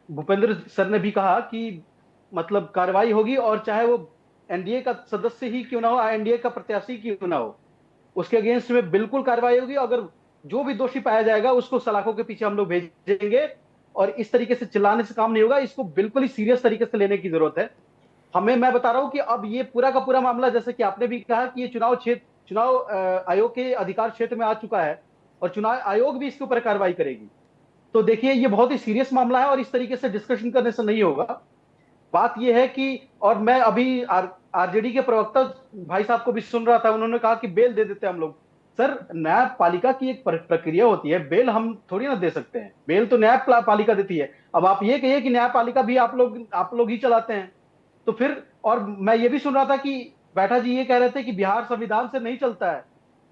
भूपेंद्र सर ने भी कहा कि मतलब कार्रवाई होगी, और चाहे वो एनडीए का सदस्य ही क्यों ना हो, एनडीए का प्रत्याशी क्यों ना हो, उसके अगेंस्ट में बिल्कुल कार्रवाई होगी। अगर जो भी दोषी पाया जाएगा उसको सलाखों के पीछे हम लोग भेजेंगे, और इस तरीके से चिल्लाने से काम नहीं होगा। इसको बिल्कुल ही सीरियस तरीके से लेने की जरूरत है हमें। मैं बता रहा हूं कि अब ये पूरा का पूरा मामला, जैसे कि आपने भी कहा कि ये चुनाव आयोग के अधिकार क्षेत्र में आ चुका है, और चुनाव आयोग भी इसके ऊपर कार्रवाई करेगी। तो देखिए, ये बहुत ही सीरियस मामला है, और इस तरीके से डिस्कशन करने से नहीं होगा। बात यह है कि, और मैं अभी आरजेडी के प्रवक्ता भाई साहब को भी सुन रहा था, उन्होंने कहा कि बेल दे देते हैं हम लोग। सर, न्यायपालिका की एक प्रक्रिया होती है, बेल हम थोड़ी ना दे सकते हैं, बेल तो न्यायपालिका देती है। अब आप ये कहिए कि न्यायपालिका भी आप लोग ही चलाते हैं, तो फिर। और मैं ये भी सुन रहा था कि बैठा जी ये कह रहे थे कि बिहार संविधान से नहीं चलता है,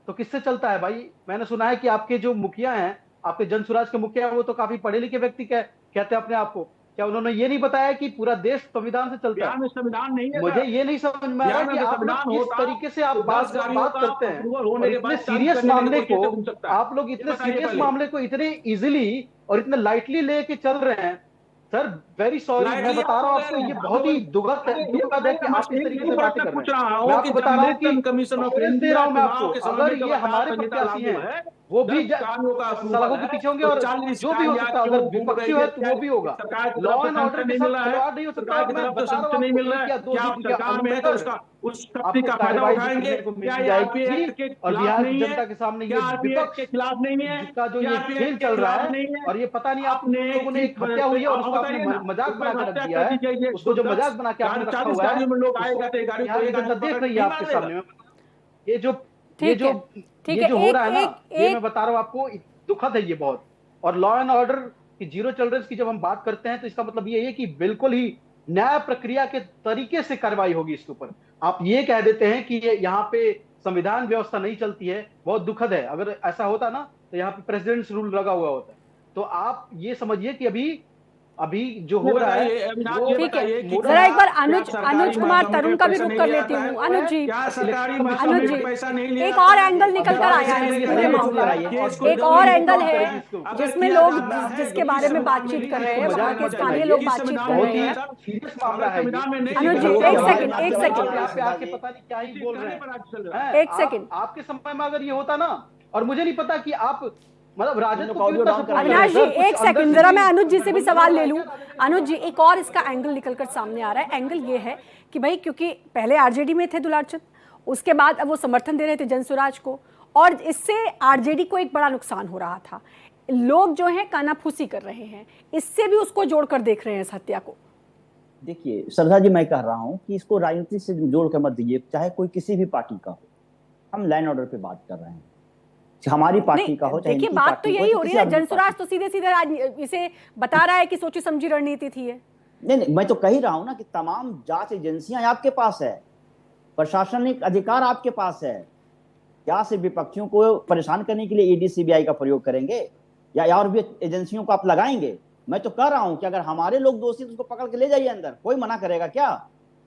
तो किससे चलता है भाई? मैंने सुना है कि आपके जो मुखिया हैं, आपके जनसुराज के मुखिया, वो तो काफी पढ़े लिखे व्यक्ति कहते हैं अपने आप को। क्या उन्होंने ये नहीं बताया कि पूरा देश संविधान से चलता है? संविधान नहीं है। मुझे ये नहीं समझ में आ रहा कि आप लोग किस तरीके से आप बात करते हैं, और इतने सीरियस मामले को आप लोग इतने इजीली और इतने लाइटली लेके चल रहे हैं। सर, वेरी सॉरी, मैं बता रहा हूँ आपको, ये बहुत ही दुखद है कि आप इस तरीके से बातें कर रहे हैं। मैं आपको बता रहा हूँ कि कॉन्फिडेंस दे रहा हूँ मैं आपको, अगर ये हमारे प्रत्याशी हैं, वो भी सलाखों के पीछे होंगे, और जो भी हो सकता है, अगर विपक्षी है तो वो भी होगा। लॉ एंड ऑर्डर के साथ खिलवाड़ नहीं हो सकता। मैं बता रहा हूँ कार्रवाई जाएगी, और बिहार की जनता के सामने ये विपक्ष के खिलाफ नहीं है, जिसका जो ये खेल चल रहा है, और ये पता नहीं आप लोगों ने एक हत्या हुई है और उसको आपने मजाक बना के रख दिया है, उसको जो मजाक बना के आपने रखा हुआ है, बिहार की जनता देख रही है आपके सामने। ये जो हो रहा है ना, ये मैं बता रहा हूँ आपको, दुखद है ये बहुत। और लॉ एंड ऑर्डर की जीरो टॉलरेंस की जब हम बात करते हैं, तो इसका मतलब ये है कि बिल्कुल ही न्याय प्रक्रिया के तरीके से कार्रवाई होगी इसके ऊपर। आप ये कह देते हैं कि यहाँ पे संविधान व्यवस्था नहीं चलती है, बहुत दुखद है। अगर ऐसा होता ना, तो यहाँ पे प्रेसिडेंट्स रूल लगा हुआ होता। तो आप ये समझिए कि अभी जो हो रहा है, ठीक है। जरा एक बार अनुज कुमार तरुण का भी रुख कर लेती हूँ। अनुज जी, एक और एंगल निकल कर आया है इस पूरे मामले में। एक और एंगल है जिसमें लोग जिसके बारे में बातचीत कर रहे हैं, वहाँ के स्थानीय लोग बातचीत कर रहे हैं। अनुज जी, एक सेकंड पता नहीं क्या ही बोल रहे हैं। एक सेकंड, आपके समय में अगर ये होता ना, और मुझे नहीं पता कि आप मतलब राजद को अविनाश जी, एक सेकंड, जरा मैं अनुज जी से भी सवाल ले लूं। अनुज जी, एक और इसका एंगल निकलकर सामने आ रहा है। एंगल ये है कि भाई, क्योंकि पहले आरजेडी में थे दुलारचंद, उसके बाद अब वो समर्थन दे रहे थे जनसुराज को, और इससे आरजेडी को एक बड़ा नुकसान हो रहा था। लोग जो है कानाफूसी कर रहे हैं, इससे भी उसको जोड़कर देख रहे हैं इस हत्या को। देखिए श्रद्धा जी, मैं कह रहा हूं कि इसको राजनीति से जोड़कर मत दीजिए, चाहे कोई किसी भी पार्टी का हो। हम लैंड ऑर्डर पे बात कर रहे हैं, हमारी पार्टी का हो, देखिए बात तो यही हो रही है ना, जनसुराज तो सीधे सीधे इसे बता रहा है कि सोची समझी रणनीति थी है। नहीं, मैं तो कह ही रहा हूं ना कि तमाम जांच एजेंसियां आपके पास है, प्रशासनिक अधिकार आपके पास है। क्या सिर्फ विपक्षियों को परेशान करने के लिए ईडी सीबीआई का प्रयोग करेंगे, या और भी एजेंसियों को आप लगाएंगे? मैं तो कह रहा हूं कि अगर हमारे लोग दोषी तो उसको पकड़ के ले जाइए अंदर, कोई मना करेगा क्या?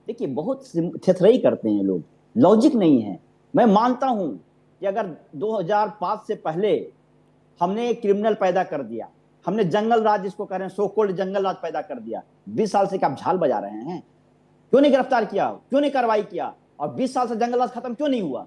देखिए, बहुत थेथराई करते हैं लोग, लॉजिक नहीं है। मैं मानता हूं कि अगर 2005 से पहले हमने एक क्रिमिनल पैदा कर दिया, हमने जंगल राज जिसको कह रहे हैं, सो कॉल्ड जंगल राज पैदा कर दिया, 20 साल से क्या आप झाल बजा रहे हैं? क्यों नहीं गिरफ्तार किया, क्यों नहीं कार्रवाई किया, और 20 साल से जंगल राज खत्म क्यों नहीं हुआ?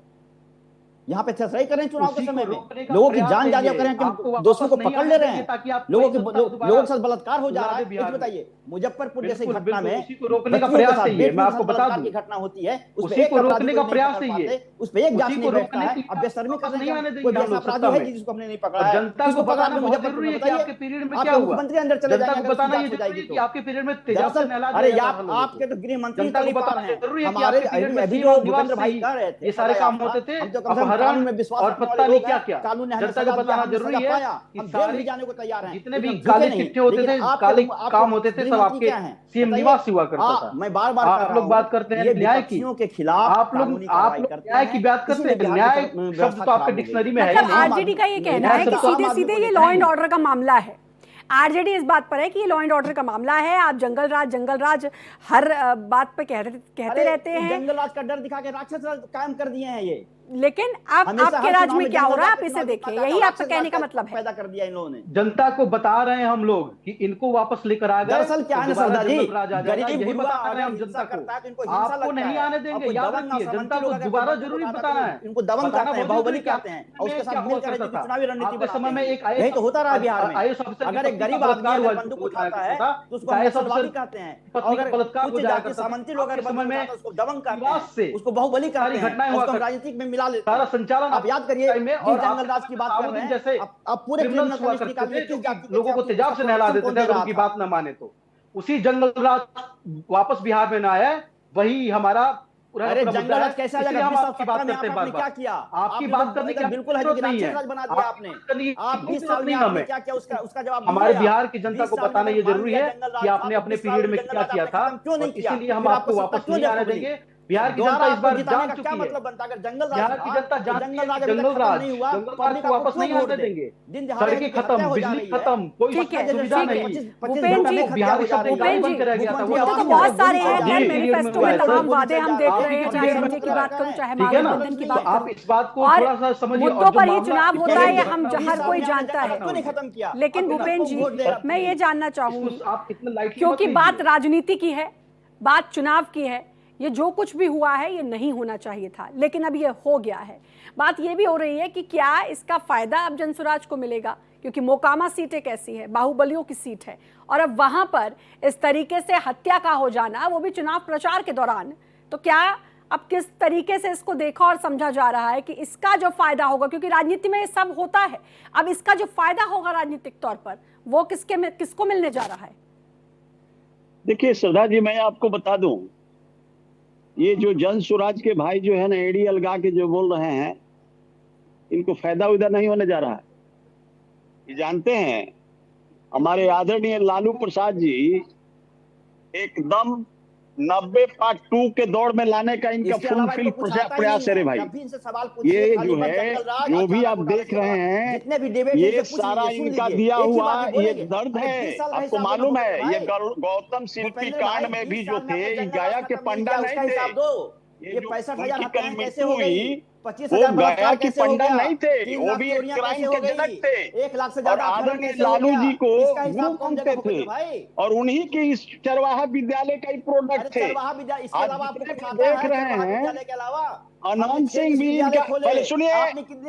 यहाँ पे सही कर रहे हैं चुनाव के उसी समय को में, रोकने का लोगों की प्रयास जान जा है जा ये। कर रहे हैं आपको कि वापस दोषियों को नहीं पकड़ आने ले रहे देंगे हैं, ताकि आप लोगों कोई सत्ता दोबारा लोगों के साथ बलात्कार हो जा ला रहा दे है। बिहार एक में। बताइए, मुजफ्फरपुर जैसी बिल्कुल घटना बिल्कुल में उसी को रोकने का बच्चियों के प्रयास साथ है ये, बेटी मैं के आपको साथ बता बलात्कार दूं, की घटना होती है, उस उसी पे एक को अपराधी रोकने को का नहीं प्रयास पकड़ है ये, पाते, उस पे एक जांच उसी नहीं को बैठता रोकने है। के लिए अब बेशर्मी वापस कर रहे नहीं हैं आने क्या? देंगे कोई भी हम ऐसा लोग अपराधी सत्ता है में। जिसको हमने नहीं पकड़ा और है, जनता किसको को पकड़ा बताना आपने बहुत मुजफ्फरपुर जरूरी में? है कि बताइए, आपके पीरियड में क्या आपके हुआ। मुख्यमंत्री अंदर चले जनता जाएंगे को अगर उसकी बताना ये जांच हो जरूरी जाएगी है कि तो। आपके पीरियड में तेजाब से दरअसल नहला अरे दिया आप जाता था लोगों आपके को। तो गृह मंत्री जनता को तरीफ पार बताना हैं, जरूरी है कि हमारे आपके पीरियड में अभी सीमा जो और निवास भूपेंद्र से भाई ही कह रहे थे ये सारे सजा काम याफ्ता, होते थे। हम तो कम से कम अपहरण कानून में विश्वास और रखने पता वाले नहीं लोग क्या हैं, क्या। कानून ने हमें जनता को सजा दिया, बताना हमने जरूरी सजा है पाया, कि हम जेल सारे भी जाने को तैयार हैं, जितने भी लेकिन झुके काले नहीं। चिट्ठे होते लेकिन थे, आपके काले आपके काम होते थे, गृह सब मंत्री आपके क्या हैं सीएम बताइए? निवास हुआ करता था। मैं बार बार कह आप रहा लोग हूँ, बात करते हैं ये न्याय की, विपक्षियों के खिलाफ आप कानूनी लोग कार्रवाई करते न्याय की हैं, बात करते इसीलिए हैं। बिहार न्याय की शब्द व्यवस्था तो आपके खराब हो गई। डिक्शनरी में है ही मतलब नहीं। आरजेडी का ये कहना न्याय है कि शब्द तो आम सीधे आदमी सीधे को ये देता लॉ ही एंड नहीं। ऑर्डर का मामला है। आरजेडी इस बात पर है कि ये लॉ एंड ऑर्डर का मामला है। आप जंगल राज हर बात पे कहते रहते हैं। जंगल राज का डर दिखा के राक्षस राज कायम कर दिए हैं ये। लेकिन अब हमेशा आपके हर राज चुनाव में क्या हो जंगल रहा है राज आप के इसे चुनाव देखिए, जितना यही था, आपका राक्षस कहने का राज मतलब है। पैदा कर दिया इन लोगों ने। जनता को बता रहे हैं हम लोग कि इनको वापस लेकर आ गए। दरअसल क्या है ना दोबारा सरदार जी, जंगल राज आ जाएगा, गरीब यही गुरुआ बता रहे अगर हैं हम हिंसा जनता करता है तो इनको को। हिंसा आपको लगता नहीं है। आने और देंगे, कोई याद दबंग रखिए। सामंती जनता लोग को अगर दोबारा बंदूक जरूरी उठाता बताना है, है। इनको दबंग बताना कहते हैं, बहुत बाहुबली जरूरी है कहते हैं, और उसके साथ क्या हुआ मिलकर करता जो था। चुनावी रणनीति आपके समय में बनाते एक हैं। यही तो होता रहा है बिहार में। आईएएस ऑफिसर अगर एक गरीब आदमी अगर बंदूक उठाता है तो उसको हम नक्सलवादी कहते हैं, और अगर कुछ जाति सामंती लोग अगर बंदूक उठाता है उसको दबंग कहते हैं, उसको बाहुबली कहते हैं, उसको हम राजनीतिक में मिला लेते सारा हैं। संचालन आप याद करिए जिस जंगल राज की बात कर रहे जैसे हैं, आप पूरे क्रिमिनल्स हुआ लिस्ट करते निकालिए, थे किस जो जाति कि के लोगों को तेजाब से नहला देते थे अगर उनकी बात न माने तो। उसी जंगल राज वापस बिहार में ना आया, वही हमारा अरे जंगल राज कैसे आ जाएगा? हम 20 साल आपकी सत्ता बात में करते हैं आपने बार क्या बार। किया? आपकी बात करने की बिल्कुल है कि राक्षस राज बना दिया आपने। आप 20 साल में आपने क्या किया उसका जवाब हमारे दीजिए। बिहार की जनता को बताना ये जरूरी है कि आपने अपने पीरियड में क्या किया था, क्यों नहीं और किया? इसीलिए हम फिर आपको वापस क्यों नहीं आने देंगे। बिहार की जनता इस बार जान चुकी क्या है। मतलब बनता? अगर जंगल राज बिहार की जनता जानती है जंगल राज कि अभी तक जंगल खत्म राज नहीं हुआ, को वापस नहीं आने देंगे। दिन दहाड़े सड़कें खत्म, बिजली खत्म, कोई ठीक है, सुविधा ठीक है। नहीं। भूपेंद्र जी, बिहारी शब्द भूपेंद्र बन के रह गया था। जी, मुद्दे तो बहुत सारे हैं खैर, मैनिफेस्टो में तमाम वादे हम देख रहे हैं, चाहे एनडीए की बात करूं, चाहे महागठबंधन की बात आप इस बात को और थोड़ा सा समझिए। मुद्दों पर ही चुनाव होता है, ये हम हर कोई जानता है। क्यों नहीं खत्म किया? लेकिन भूपेंद्र जी, मैं ये जानना चाहूंगी, आप इतना लाइटली क्योंकि बात राजनीति की है, बात चुनाव की है, ये जो कुछ भी हुआ है ये नहीं होना चाहिए था, लेकिन अब ये हो गया है। बात ये भी हो रही है कि क्या इसका फायदा अब जनसुराज को मिलेगा, क्योंकि मोकामा सीट एक ऐसी है, बाहुबलियों की सीट है, और अब वहां पर इस तरीके से हत्या का हो जाना, वो भी चुनाव प्रचार के दौरान, तो क्या अब किस तरीके से इसको देखा और समझा जा रहा है कि इसका जो फायदा होगा, क्योंकि राजनीति में ये सब होता है, अब इसका जो फायदा होगा राजनीतिक तौर पर वो किसको मिलने जा रहा है? देखिए सरदार जी, मैं आपको बता दूं, ये जो जनसुराज के भाई जो है ना एडी अलगा के जो बोल रहे हैं, इनको फायदा उदा नहीं होने जा रहा है। ये जानते हैं हमारे आदरणीय लालू प्रसाद जी एकदम 90/2 के दौड़ में लाने का इनका फुलफिल प्रयास है रे भाई। ये जो है, जो भी आप देख रहे हैं, ये सारा इनका दिया हुआ ये दर्द है। आपको मालूम है ये गौतम शिल्पी कांड में भी जो थे, ये गया के पंडा नहीं थे। ये 65,000 कैसे हो गई? 25,000 गया के पंडा नहीं थे, वो भी एक क्राइम के जनक थे। 1 लाख से और ज्यादा आदरणीय लालू जी को गुरु मानते थे, और उन्हीं के इस चरवाहा विद्यालय का ही प्रोडक्ट थे। आज जितने भी देख रहे हैं, अनंत सिंह भी इनका, पहले सुनिए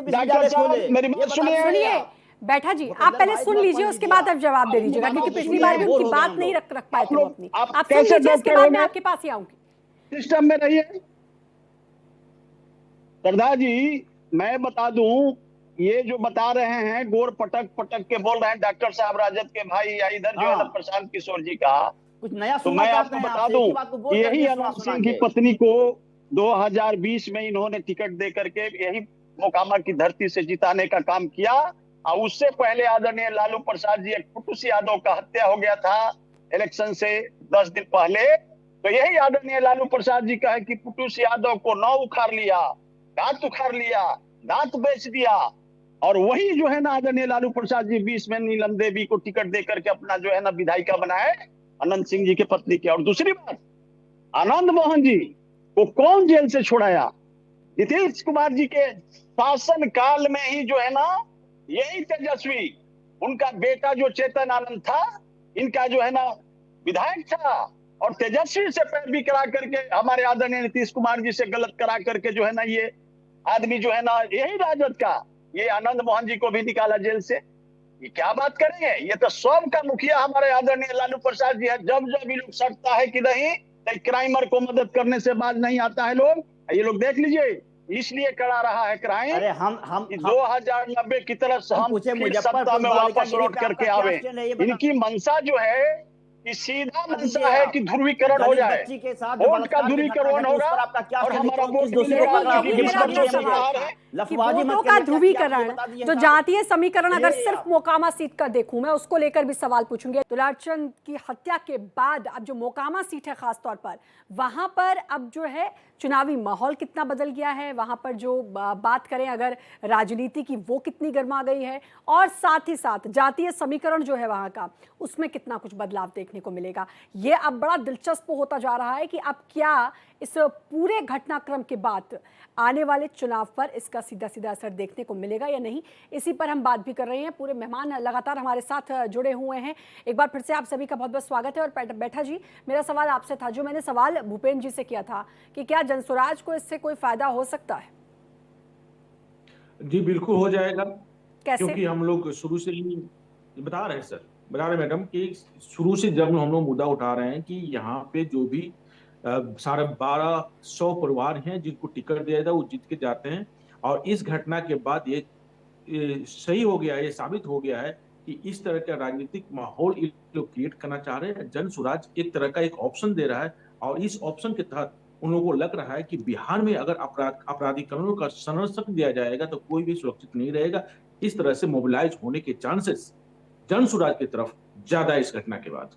डॉक्टर साहब मेरी बात सुनिए। बैठा जी, आप पहले सुन लीजिए, उसके बाद आप जवाब दे दीजिएगा, क्योंकि पिछली बार भी उनकी बात नहीं रख पाए थे वो अपनी। आप सुन लीजिए, इसके बाद मैं आपके पास ही आऊंगी। सिस्टम में रहिए सरदार जी। मैं बता दूं, ये जो बता रहे हैं गोर पटक के बोल रहे हैं डॉक्टर साहब राजद के भाई, या इधर जो है ना प्रशांत किशोर जी का कुछ नया, तो मैं आपको बता दूं, यही अनंत सिंह की पत्नी को 2020 में इन्होंने टिकट दे करके यही मोकामा की धरती से जिताने का काम किया। और उससे पहले आदरणीय लालू प्रसाद जी, एक पुटुस यादव का हत्या हो गया था इलेक्शन से 10 दिन पहले, तो यही आदरणीय लालू प्रसाद जी का है कि पुटुस यादव को नौ उखाड़ लिया, दांत उखाड़ लिया, दांत बेच दिया। और वही जो है ना आदरणीय लालू प्रसाद जी 20 में नीलम देवी को टिकट दे करके अपना जो है ना विधायिका बनाए, अनंत सिंह जी के पत्नी के। और दूसरी बात, आनंद मोहन जी को कौन जेल से छुड़ाया? नीतीश कुमार जी के शासन काल में ही जो है ना, यही तेजस्वी, उनका बेटा जो चेतन आनंद था, इनका जो है ना विधायक था, और तेजस्वी से पैरवी करा करके हमारे आदरणीय नीतीश कुमार जी से गलत करा करके जो है ना ये आदमी जो है ना, यही राजद का, ये आनंद मोहन जी को भी निकाला जेल से। ये क्या बात करेंगे? ये तो स्वयं का मुखिया हमारे आदरणीय लालू प्रसाद जी है। जब जब ये लोग सटता है कि नहीं क्राइमर को मदद करने से बाज नहीं आता है लोग, ये लोग देख लीजिए, इसलिए करा रहा है क्राइम। अरे हम 2090 की तरफ हम पूछे फिर मुजफ्फरपुर सत्ता में बालिका वापस गृह लौट पे करके आपका क्या आवे। स्टैंड है, ये बताओ। इनकी मंशा जो है कि सीधा मंशा ये है कि ध्रुवीकरण हो दलित जाए, बच्ची के साथ जो वोट का बलात्कार की घटना ध्रुवीकरण घटी, उस होगा पर आपका क्या और स्टैंड है? हमारा कौन वोट किस दोषी मिलेगा। को पकड़ा? यही मेरा अगला विपक्ष सवाल सरकार था है। कि लफवाजी मत वोटों का करिए, क्या- ध्रुवीकरण, क्या बता दीजिए जो साहब। जातीय समीकरण अगर ये सिर्फ मोकामा सीट का देखूं मैं, उसको लेकर भी सवाल पूछूंगी। दुलारचंद की हत्या के बाद अब जो मोकामा सीट है खासतौर पर, वहां पर अब जो है चुनावी माहौल कितना बदल गया है, वहां पर जो बात करें अगर राजनीति की, वो कितनी गर्मा गई है, और साथ ही साथ जातीय समीकरण जो है वहां का, उसमें कितना कुछ बदलाव देखने को मिलेगा। ये अब बड़ा दिलचस्प होता जा रहा है कि अब क्या इस पूरे घटनाक्रम के बाद आने वाले चुनाव पर इसका सीधा सीधा असर देखने को मिलेगा या नहीं। इसी पर हम बात भी कर रहे हैं। पूरे मेहमान लगातार हमारे साथ जुड़े हुए हैं। एक बार फिर से आप सभी का बहुत बहुत स्वागत है। और बैठा जी, मेरा सवाल आपसे था, जो मैंने सवाल भूपेंद्र जी से किया था कि क्या जनसुराज को इससे कोई फायदा हो सकता है? जी बिल्कुल हो जाएगा। कैसे? क्योंकि हम लोग शुरू से ही बता रहे हैं सर, बता रहे मैडम कि शुरू से जब हम लोग मुद्दा उठा रहे हैं कि यहाँ पे जो भी 1250 परिवार हैं जिनको टिकट दिया जाता है वो जीत के जाते हैं। और इस घटना के बाद ये सही हो गया है, ये साबित हो गया है कि इस तरह का राजनीतिक माहौल ये लोग क्रिएट करना चाह रहे हैं। जनसुराज एक तरह का एक ऑप्शन दे रहा है, और इस ऑप्शन के तहत उन लोगों को लग रहा है कि बिहार में अगर आपराधिकरणों का संरक्षण दिया जाएगा तो कोई भी सुरक्षित नहीं रहेगा। इस तरह से मोबिलाइज होने के चांसेस जनसुराज की तरफ ज्यादा इस घटना के बाद।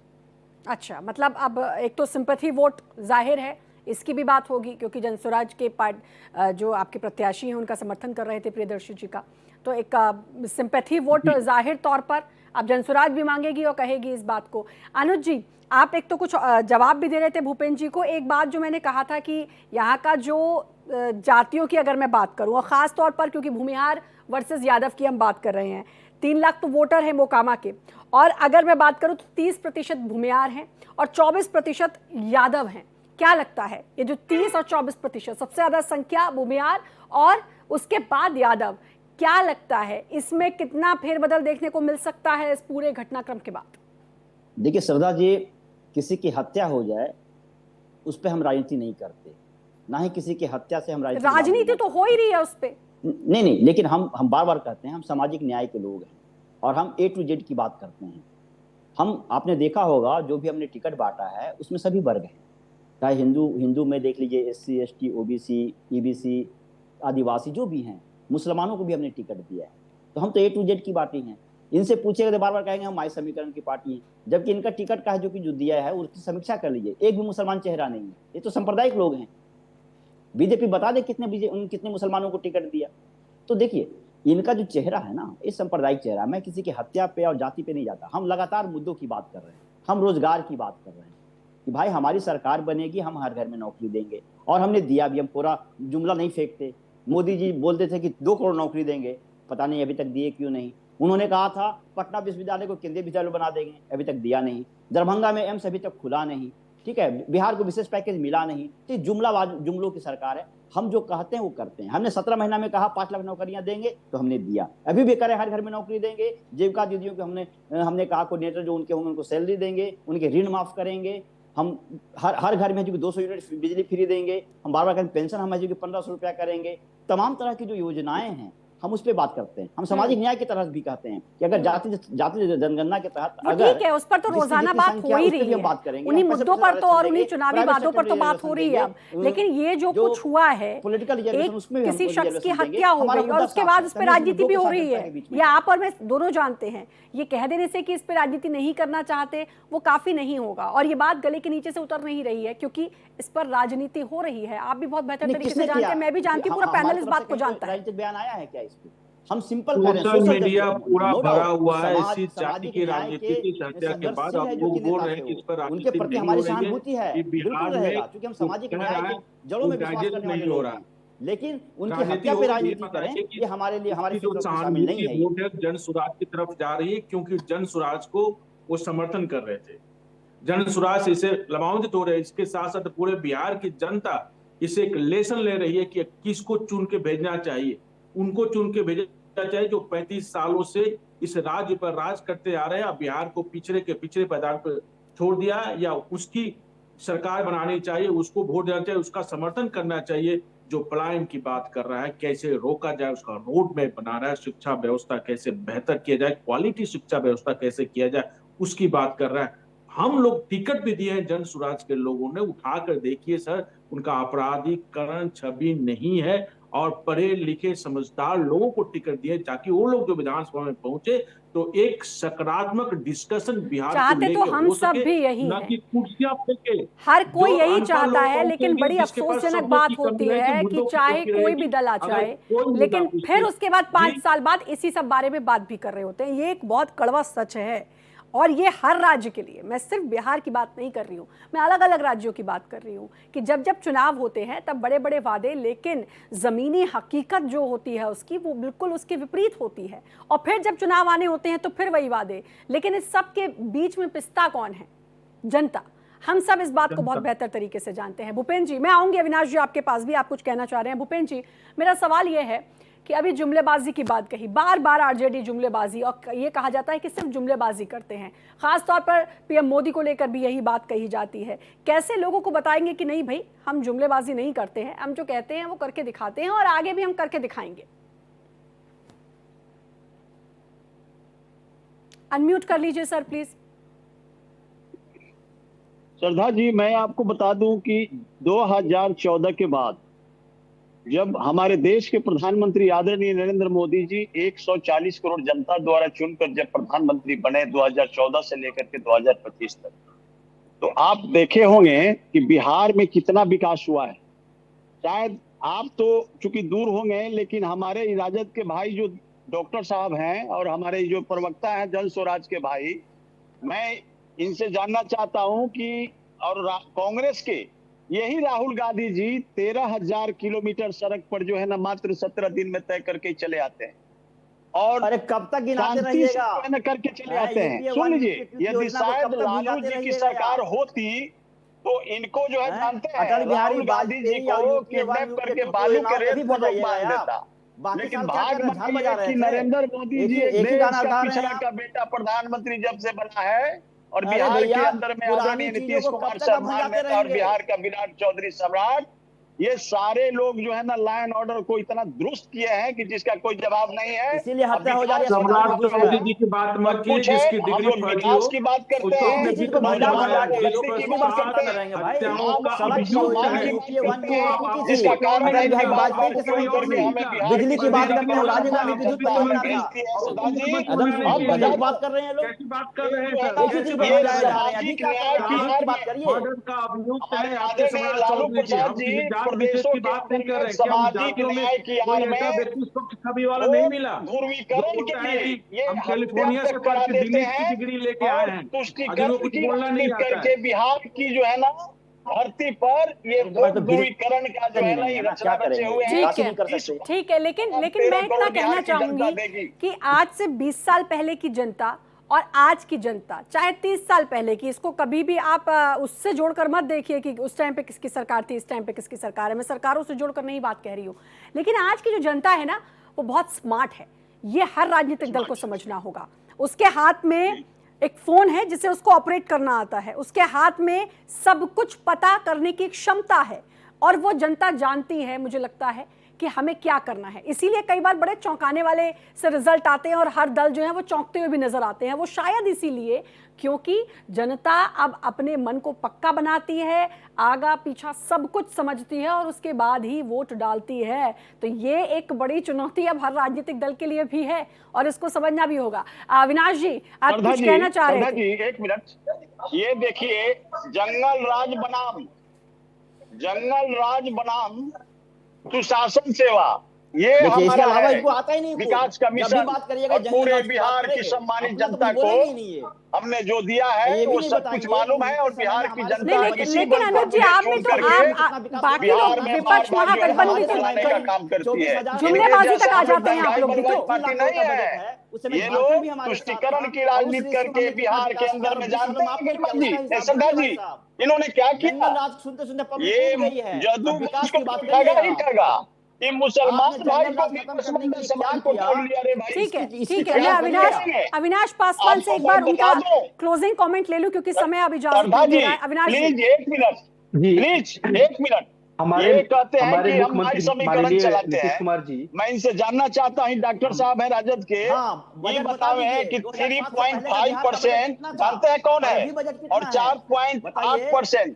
अच्छा, मतलब अब एक तो सिंपैथी वोट जाहिर है, इसकी भी बात होगी, क्योंकि जनसुराज के जो आपके प्रत्याशी हैं उनका समर्थन कर रहे थे प्रियदर्शी जी का, तो एक सिंपैथी वोट जाहिर तौर पर अब जनसुराज भी मांगेगी और कहेगी इस बात को। अनुज जी, आप एक तो कुछ जवाब भी दे रहे थे भूपेंद्र जी को। एक बात जो मैंने कहा था कि यहाँ का जो जातियों की अगर मैं बात करूँ, और ख़ास तौर पर क्योंकि भूमिहार वर्सेस यादव की हम बात कर रहे हैं, 3 लाख तो वोटर हैं मोकामा के, और अगर मैं बात करूँ तो 30% भूमिहार हैं और 24% यादव हैं। क्या लगता है ये जो 30 और 24%, सबसे ज़्यादा संख्या भूमिहार और उसके बाद यादव, क्या लगता है इसमें कितना फेरबदल देखने को मिल सकता है इस पूरे घटनाक्रम के बाद? देखिए श्रद्धा जी, किसी की हत्या हो जाए उस पर हम राजनीति नहीं करते, ना ही किसी की हत्या से हम राजनीति तो हो ही रही है उस पर। नहीं, लेकिन हम बार बार कहते हैं हम सामाजिक न्याय के लोग हैं और हम A to Z की बात करते हैं। हम, आपने देखा होगा जो भी हमने टिकट बांटा है उसमें सभी वर्ग हैं, चाहे हिंदू में देख लीजिए, SC ST OBC EBC आदिवासी जो भी हैं, मुसलमानों को भी हमने टिकट दिया है। तो हम तो A to Z की बात ही हैं। इनसे पूछेगा तो बार बार कहेंगे हम माई समीकरण की पार्टी हैं, जबकि इनका टिकट का है जो दिया है उसकी समीक्षा कर लीजिए, एक भी मुसलमान चेहरा नहीं है। ये तो सांप्रदायिक लोग हैं। बीजेपी बता दे कितने मुसलमानों को टिकट दिया। तो देखिए इनका जो चेहरा है ना, ये सांप्रदायिक चेहरा। मैं किसी की हत्या पे और जाति पे नहीं जाता। हम लगातार मुद्दों की बात कर रहे हैं, हम रोजगार की बात कर रहे हैं कि भाई हमारी सरकार बनेगी, हम हर घर में नौकरी देंगे, और हमने दिया भी। हम पूरा जुमला नहीं फेंकते। मोदी जी बोलते थे कि 2 करोड़ नौकरी देंगे, पता नहीं अभी तक दिए क्यों नहीं। उन्होंने कहा था पटना विश्वविद्यालय को केंद्रीय विद्यालय बना देंगे, अभी तक दिया नहीं। दरभंगा में एम्स अभी तक खुला नहीं, ठीक है। बिहार को विशेष पैकेज मिला नहीं। तो जुमलों की सरकार है। हम जो कहते हैं वो करते हैं। हमने 17 महीना में कहा 5 लाख नौकरियां देंगे, तो हमने दिया। अभी भी करें, हर घर में नौकरी देंगे। जीविका दीदियों को हमने कहा कोऑर्डिनेटर जो उनके होंगे उनको सैलरी देंगे, उनके ऋण माफ करेंगे। हम हर घर में जो 200 यूनिट बिजली फ्री देंगे। हम बार बार कहें पेंशन हम जो 1500 रुपया करेंगे। तमाम तरह की जो योजनाएं हैं हम उस पर बात करते हैं। हम सामाजिक न्याय की तरह भी कहते हैं कि अगर जाति जनगणना के तहत अगर ठीक है, उस पर तो रोजाना बात हो ही रही है, बात करेंगे। उन्हीं मुद्दों पर तो और उन्हीं चुनावी बातों पर तो बात हो रही है अब। लेकिन ये जो कुछ हुआ है, किसी शख्स की हत्या हो गई और उसके बाद उस पर राजनीति भी हो रही है, ये आप और मैं दोनों जानते हैं। ये कह देने से कि इस पर राजनीति नहीं करना चाहते वो काफी नहीं होगा, और ये बात गले के नीचे से उतर नहीं रही है, क्योंकि इस पर राजनीति हो रही है। आप भी बहुत बेहतर तरीके से जानते हैं, मैं भी जानती हूँ, पूरा पैनल इस बात को जानता है। बयान आया है क्या इस पे? हम सिंपल सोशल मीडिया पूरा भरा हुआ है इसी जाति की राजनीति की हत्या के बाद। आप लोग बोल रहे हैं कि इस पर उनके प्रति हमारी सहानुभूति है, बिल्कुल रहेगा, क्योंकि हम सामाजिक न्याय की जड़ों में विश्वास करने वाले लोग हैं। लेकिन उनकी हत्या पे राजनीति करें, ये हमारे लिए हमारे जो सहानुभूति वोट है जनसुराज की तरफ जा रही है, क्योंकि जनसुराज को वो समर्थन कर रहे थे। जनसुराज इसे लभान्वित हो रहे, इसके साथ साथ पूरे बिहार की जनता इससे एक लेसन ले रही है कि किसको चुन के भेजना चाहिए। उनको चुन के भेजना चाहिए जो 35 सालों से इस राज्य पर राज करते आ रहे हैं। बिहार को पिछड़े के पिछड़े पैदान पर छोड़ दिया, या उसकी सरकार बनानी चाहिए, उसको वोट देना चाहिए, उसका समर्थन करना चाहिए। जो पलायन की बात कर रहा है, कैसे रोका जाए, उसका रोड मैप बना रहा है, शिक्षा व्यवस्था कैसे बेहतर किया जाए, क्वालिटी शिक्षा व्यवस्था कैसे किया जाए, उसकी बात कर रहा है। हम लोग टिकट भी दिए हैं जन स्वराज के लोगों ने, उठाकर देखिए सर, उनका आपराधिकरण छवि नहीं है, और पढ़े लिखे समझदार लोगों को टिकट दिए ताकि वो लोग जो विधानसभा में पहुंचे तो एक सकारात्मक डिस्कशन बिहार चाहते को तो लेकर हम हो सब सके, भी यही न हैं। कि कुर्सियां फेंके। हर कोई जो यही अनपढ़ चाहता लोग है, लेकिन पहुंचेंगे, बड़ी जिसके पास अफसोसजनक शब्दों बात की होती कमी रहेगी, है कि मुद्दों की चाहे कमी कोई रहेगी, भी दल आ अगर जाए, कोई मुद्दा लेकिन पूछते फिर उसके बाद 5 जी, साल बाद इसी सब बारे में बात भी कर रहे होते हैं। ये एक बहुत कड़वा सच है, और ये हर राज्य के लिए, मैं सिर्फ बिहार की बात नहीं कर रही हूँ, मैं अलग अलग राज्यों की बात कर रही हूँ कि जब जब चुनाव होते हैं तब बड़े बड़े वादे, लेकिन ज़मीनी हकीकत जो होती है उसकी, वो बिल्कुल उसके विपरीत होती है। और फिर जब चुनाव आने होते हैं तो फिर वही वादे, लेकिन इस सब के बीच में पिसता कौन है? जनता। हम सब इस बात को बहुत बेहतर तरीके से जानते हैं। भूपेंद्र जी, मैं आऊँगी अविनाश जी आपके पास भी, आप कुछ कहना चाह रहे हैं। भूपेंद्र जी, मेरा सवाल ये है कि अभी जुमलेबाजी की बात कही, बार बार आरजेडी जुमलेबाजी, और ये कहा जाता है कि सिर्फ जुमलेबाजी करते हैं, खास तौर पर पीएम मोदी को लेकर भी यही बात कही जाती है। कैसे लोगों को बताएंगे कि नहीं भाई, हम जुमलेबाजी नहीं करते हैं, हम जो कहते हैं वो करके दिखाते हैं, और आगे भी हम करके दिखाएंगे। अनम्यूट कर लीजिए सर प्लीज। श्रद्धा जी, मैं आपको बता दूं कि 2014 के बाद जब हमारे देश के प्रधानमंत्री आदरणीय नरेंद्र मोदी जी 140 करोड़ जनता द्वारा चुनकर जब प्रधानमंत्री बने 2014 से लेकर के 2025 तक, तो आप देखे होंगे कि बिहार में कितना विकास हुआ है। शायद आप तो चूंकि दूर होंगे, लेकिन हमारे राजद के भाई जो डॉक्टर साहब हैं और हमारे जो प्रवक्ता हैं जन स्वराज के भाई, मैं इनसे जानना चाहता हूं कि और कांग्रेस के यही राहुल गांधी जी 13,000 किलोमीटर सड़क पर जो है ना मात्र 17 दिन में तय करके चले आते हैं, और अरे कब तक गिनाते शांति से रहिएगा? करके चले आते हैं। सुन लीजिए, यदि शायद लालू जी की सरकार होती तो इनको जो है जानते हैं, अटल बिहारी राहुल गांधी जी को किडनैप करके बालू के रेत पर लोग बांध देता। लेकिन भाग्य कि नरेंद्र मोदी जी देश का पिछड़ा का बेटा प्रधानमंत्री जब से बना है, और बिहार के अंदर में आदरणीय नीतीश कुमार सम्मान नेता और बिहार का विराट चौधरी सम्राट, ये सारे लोग जो है ना लॉ एंड ऑर्डर को इतना दुरुस्त किए हैं कि जिसका कोई जवाब नहीं है। इसीलिए हत्या हो जा रही है। सम्राट मोदी जी की बात मत कीजिए, जिसकी डिग्री फर्जी हो, की बात करते उसको अपने हैं, वित्त मंत्री बनाया, जिस पर हत्याओं का अभियोग है, जिसका कारण है कि वाजपेयी के समय बिजली की बात करते हैं, राजीव गांधी विद्युत गजब बात कर रहे हैं लोग। कैसी बात कर रहे हैं मर्डर का अभियुक्त है आपके सम्राट चौधरी जी। हम विशेष की बात नहीं कर रहे, क्या हम जातियों में कोई ऐसा व्यक्ति स्वच्छ छवि वाला नहीं मिला ध्रुवीकरण के लिए हम कैलिफोर्निया से पढ़ के दिल्ली की डिग्री लेके आए हैं, जिनको कुछ बोलना नहीं आता है। बिहार की जो है ना धरती पर ये ध्रुवीकरण का जो है ना ये रचना बचे हुए हैं। ठीक है, लेकिन मैं इतना कहना चाहूंगी कि आज से 20 साल पहले की जनता और आज की जनता, चाहे 30 साल पहले की, इसको कभी भी आप उससे जोड़कर मत देखिए कि उस टाइम पे किसकी सरकार थी, इस टाइम पे किसकी सरकार है। मैं सरकारों से जोड़कर नहीं बात कह रही हूँ, लेकिन आज की जो जनता है ना, वो बहुत स्मार्ट है। ये हर राजनीतिक दल को समझना होगा। उसके हाथ में एक फोन है जिसे उसको ऑपरेट करना आता है, उसके हाथ में सब कुछ पता करने की क्षमता है, और वो जनता जानती है, मुझे लगता है, कि हमें क्या करना है। इसीलिए कई बार बड़े चौंकाने वाले से रिजल्ट आते हैं, और हर दल जो है वो चौंकते हुए भी नजर आते हैं। वो शायद इसीलिए क्योंकि जनता अब अपने मन को पक्का बनाती है, आगा पीछा सब कुछ समझती है, और उसके बाद ही वोट डालती है। तो ये एक बड़ी चुनौती अब हर राजनीतिक दल के लिए भी है, और इसको समझना भी होगा। अविनाश जी, आप कुछ कहना चाह रहे थे? एक मिनट, ये देखिए, जंगल राज बनाम सुशासन सेवा, ये हमारा है। इनको आता ही नहीं, विकास का मिशन और पूरे बिहार की सम्मानित जनता को हमने जो दिया है वो सब कुछ मालूम है, और बिहार की जनता लेकिन अनुज जी, आप में तो बाकी लोग विपक्ष महागठबंधन का काम करती है, जुमलेबाजी तक आ जाते हैं आप लोग भी तो। पार्टी नहीं है। ये लोग तुष्टिकरण की राजनीति करके बिहार के अंदर में जानते हैं। श्रद्धा जी, इन्होंने क्या जंगल किया? राज सुनते सुनते पब्लिक ये ऊब गई है। जदू अब विकास मुझको की बात ठगा ही करिए। ठगा। ये मुसलमान आपने भाई जंगल को राज भी खत्म दुश्मन करने के ने लिए समाज क्या को किया? ठग लिया रे भाई। ठीक है, इसकी ठीक है। क्या मैं किया अविनाश है? अविनाश पासवान से आपको एक बार मैं उनका बता दूं, क्लोजिंग कमेंट ले लूं क्योंकि समय अब इजाजत श्रद्धा नहीं दे जी रहा है। अविनाश जी, प्लीज एक मिनट, जी प्लीज एक मिनट। हमारे ये कहते हैं हमारे कि हम भाई मुख्यमंत्री समीकरण माननीय चलाते नीतीश हैं। कुमार जी, मैं इनसे जानना चाहता हूँ, डॉक्टर साहब है राजद के, हाँ, ये बजट बता बतावे दीजिए। कि 2005 से पहले का बिहार का बजट 3.5% कितना था? जानते हैं कौन और है? अभी बजट और कितना है? 4.8%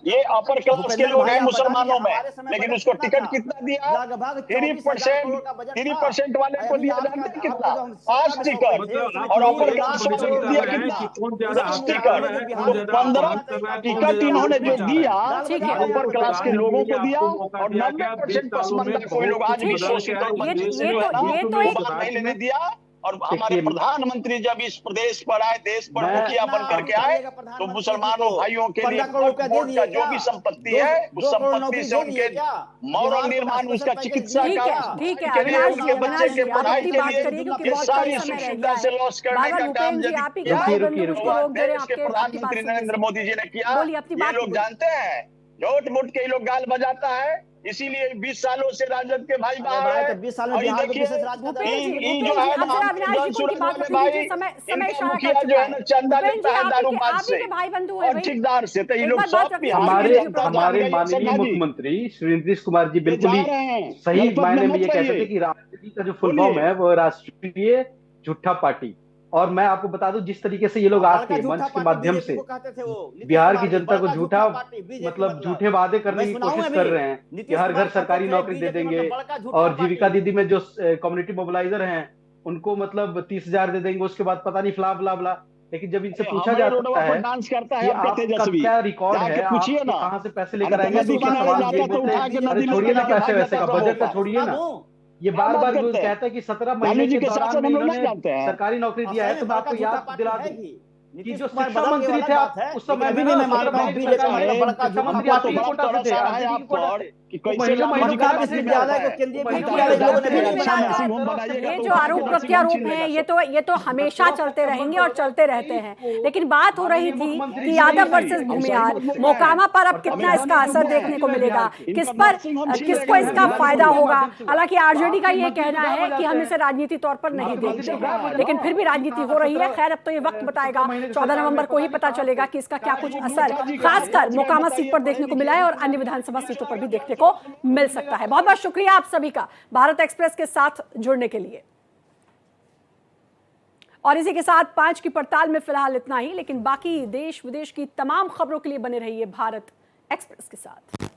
ये अपर क्लास के भूपेंद्र लोग भाई, हैं आप बता दीजिए, मुसलमानों में, हमारे समय लेकिन बजट उसको कितना टिकट था? कितना दिया? लगभग 3% 24,000 करोड़ का बजट था। 3% वाले को अभी दिया आज जानते हैं का कितना? आपको जो हम 5 सत्ता में टिकट। सौंपे थे, उसमें और अपर 3 क्लास लाख वालों करोड़ को का दिया बजट कितना? था। कि कौन ज्यादा उसके 10 आपका मुकाबले कर में रहा जो है, बिहार कौन में ज्यादा विकास पंद्रह हुआ अपमान कर रहा है, कौन टिकट ज्यादा इन्होंने वोट जो बचा रहा दिया, है। लाल ठीक बजा है। रहे हैं अपर आपको क्लास के सरकार। लोगों को दिया, आपको मौका और दिया 90% गया, 20 सालों पसमानदा में कोई लोग बहुत आज भी कुछ बदल शोषित गया और है। ये वंचित देश जो में है ना, तो तुम्हें एक वो बात नहीं लेने दिया। और हमारे देखिए, प्रधानमंत्री जब इस प्रदेश पर आए, देश पर मैं- मुखिया बन करके आए, तो मुसलमानों भाइयों के लिए 15 करोड़ रुपया दे बोर्ड दिए का जो क्या? भी संपत्ति दो- है, दो उस करोड़ संपत्ति नौकरी से दे उनके दिए क्या? मॉरल बिहार को निर्माण, स्पेशल उसका पैकेज चिकित्सा दिए का, क्या? ठीक है। के लिए, अविनाश जी, उनके अविनाश बच्चे जी, के आप पढ़ाई अपनी के बात लिए करिए क्योंकि ये बहुत कम सारी समय सुख रह सुविधा गया से है। लॉस करने बार-बार का काम भूपेंद्र जी, यदि आप ही के किया, भाई बंधु रुकिए, मुझको तो रोक दे रहे हैं। देश के आपकी बात प्रधानमंत्री सुनने नरेंद्र से। मोदी जी ने किया। बोलिए, अपनी ये बात लोग बोलिए। जानते हैं, झूठ मूठ के ये लोग गाल बजाता है, इसीलिए 20 सालों से राजद के भाई अरे बाहर भाई, है। तो 20 साल में और ये बिहार को देखिए, विशेष राज का दर्जा भूपेंद्र जी, क्यों ये दिया? जो है आप ना, जरा अविनाश जी को उनकी जनसुराज बात वाले रखने भाई, दीजिए। समय इनका इशारा कर मुखिया चुका जो है ना, है। चंदा भूपेंद्र लेता जी, है आप दारूबाज ही से के भाई बंधु हैं और भाई। ठेकेदार से, तो ये एक लोग बार बात सब रखने बिहार दीजिए, के हमारे भूपेंद्र जी को। जनता जान हमारे गई है। माननीय श्रद्धा जी, मुख्यमंत्री श्री नीतीश कुमार जी ये बिल्कुल जा ही रहे हैं, सही जनपद मायने में में मत ये कहते थे रहिए। कि राजनीति का जो फुल फॉर्म बोलिए। है वो राष्ट्रीय झूठा पार्टी। और मैं आपको बता दूं, जिस तरीके से ये लोग बड़का आके झूठा मंच के पार्टी माध्यम बीजेपी से को कहते थे वो, नीतीश बिहार कुमार की जी, जनता को बड़का झूठा पार्टी बीजेपी मतलब झूठे वादे करने मैं की सुनाऊं कोशिश अभी? कर रहे हैं कि नीतीश हर कुमार घर सरकारी कहते थे नौकरी दे बीजेपी देंगे, मतलब बड़का झूठा और जीविका पार्टी। दीदी में जो कम्युनिटी मोबिलाइजर हैं उनको मतलब 30,000 दे देंगे, उसके बाद पता नहीं फला फला फला। लेकिन जब इनसे पूछा हमारे जाता रोडवा पर है डांस करता कि है आपका आपका तेजस्वी, क्या रिकॉर्ड जाके है, आप पूछिए ना। कहाँ से पैसे अरे लेकर तो आएंगे, तो नदी उसका किनारे सवाल जाता ये तो बोलते उठा हैं, के अरे नदी में छोड़िए ना कूद के पैसे भाग वैसे जाता का, सब बजट का होता। छोड़िए ना। ये क्या बार बात बार करते हैं? कहता है कि 17 लालू महीने जी के के दौरान शासन में हम लोग नहीं इन्होंने जानते हैं। सरकारी नौकरी दिया है। तो मैं आपको याद दिला दूं कि नीतीश जो कुमार शिक्षा बदल गए मंत्री अलग थे बात आप है, उस लेकिन समय अभी में भी ना, मैं 17 मानता हूँ महीने के बीजेपी सरकारी में बड़का शिक्षा झूठा मंत्री हमको तो आपके ही बड़ा कोटा से थे, तरस आ रहा है राजनीति आप के कोटा पर से। कि वो कैसे महीने लालू महीनों जी का का मध्य पैसे पैसे लेकर विश्वविद्यालय आता को है। केंद्रीय वो महीने विश्वविद्यालय महीने लोगों का ने पैसे बिल्कुल लेकर बनाया। आता है। ये जो आरोप प्रत्यारोप हैं, ये तो हमेशा चलते रहेंगे और चलते रहते हैं। लेकिन बात हो रही थी कि यादव वर्सेस भूमिहार, मोकामा पर अब कितना इसका असर देखने को मिलेगा, किसको इसका फायदा होगा। हालांकि आरजेडी का ये कहना है कि हम इसे राजनीति तौर पर नहीं देखते हैं, लेकिन फिर भी राजनीति हो रही है। खैर, अब तो ये वक्त बताएगा, 14 नवंबर को ही पता चलेगा कि इसका क्या कुछ असर खासकर मोकामा सीट पर देखने को मिला है और अन्य विधानसभा सीटों पर भी देखने को मिल सकता है। बहुत बहुत शुक्रिया आप सभी का भारत एक्सप्रेस के साथ जुड़ने के लिए। और इसी के साथ 5 की पड़ताल में फिलहाल इतना ही, लेकिन बाकी देश विदेश की तमाम खबरों के लिए बने रहिए भारत एक्सप्रेस के साथ।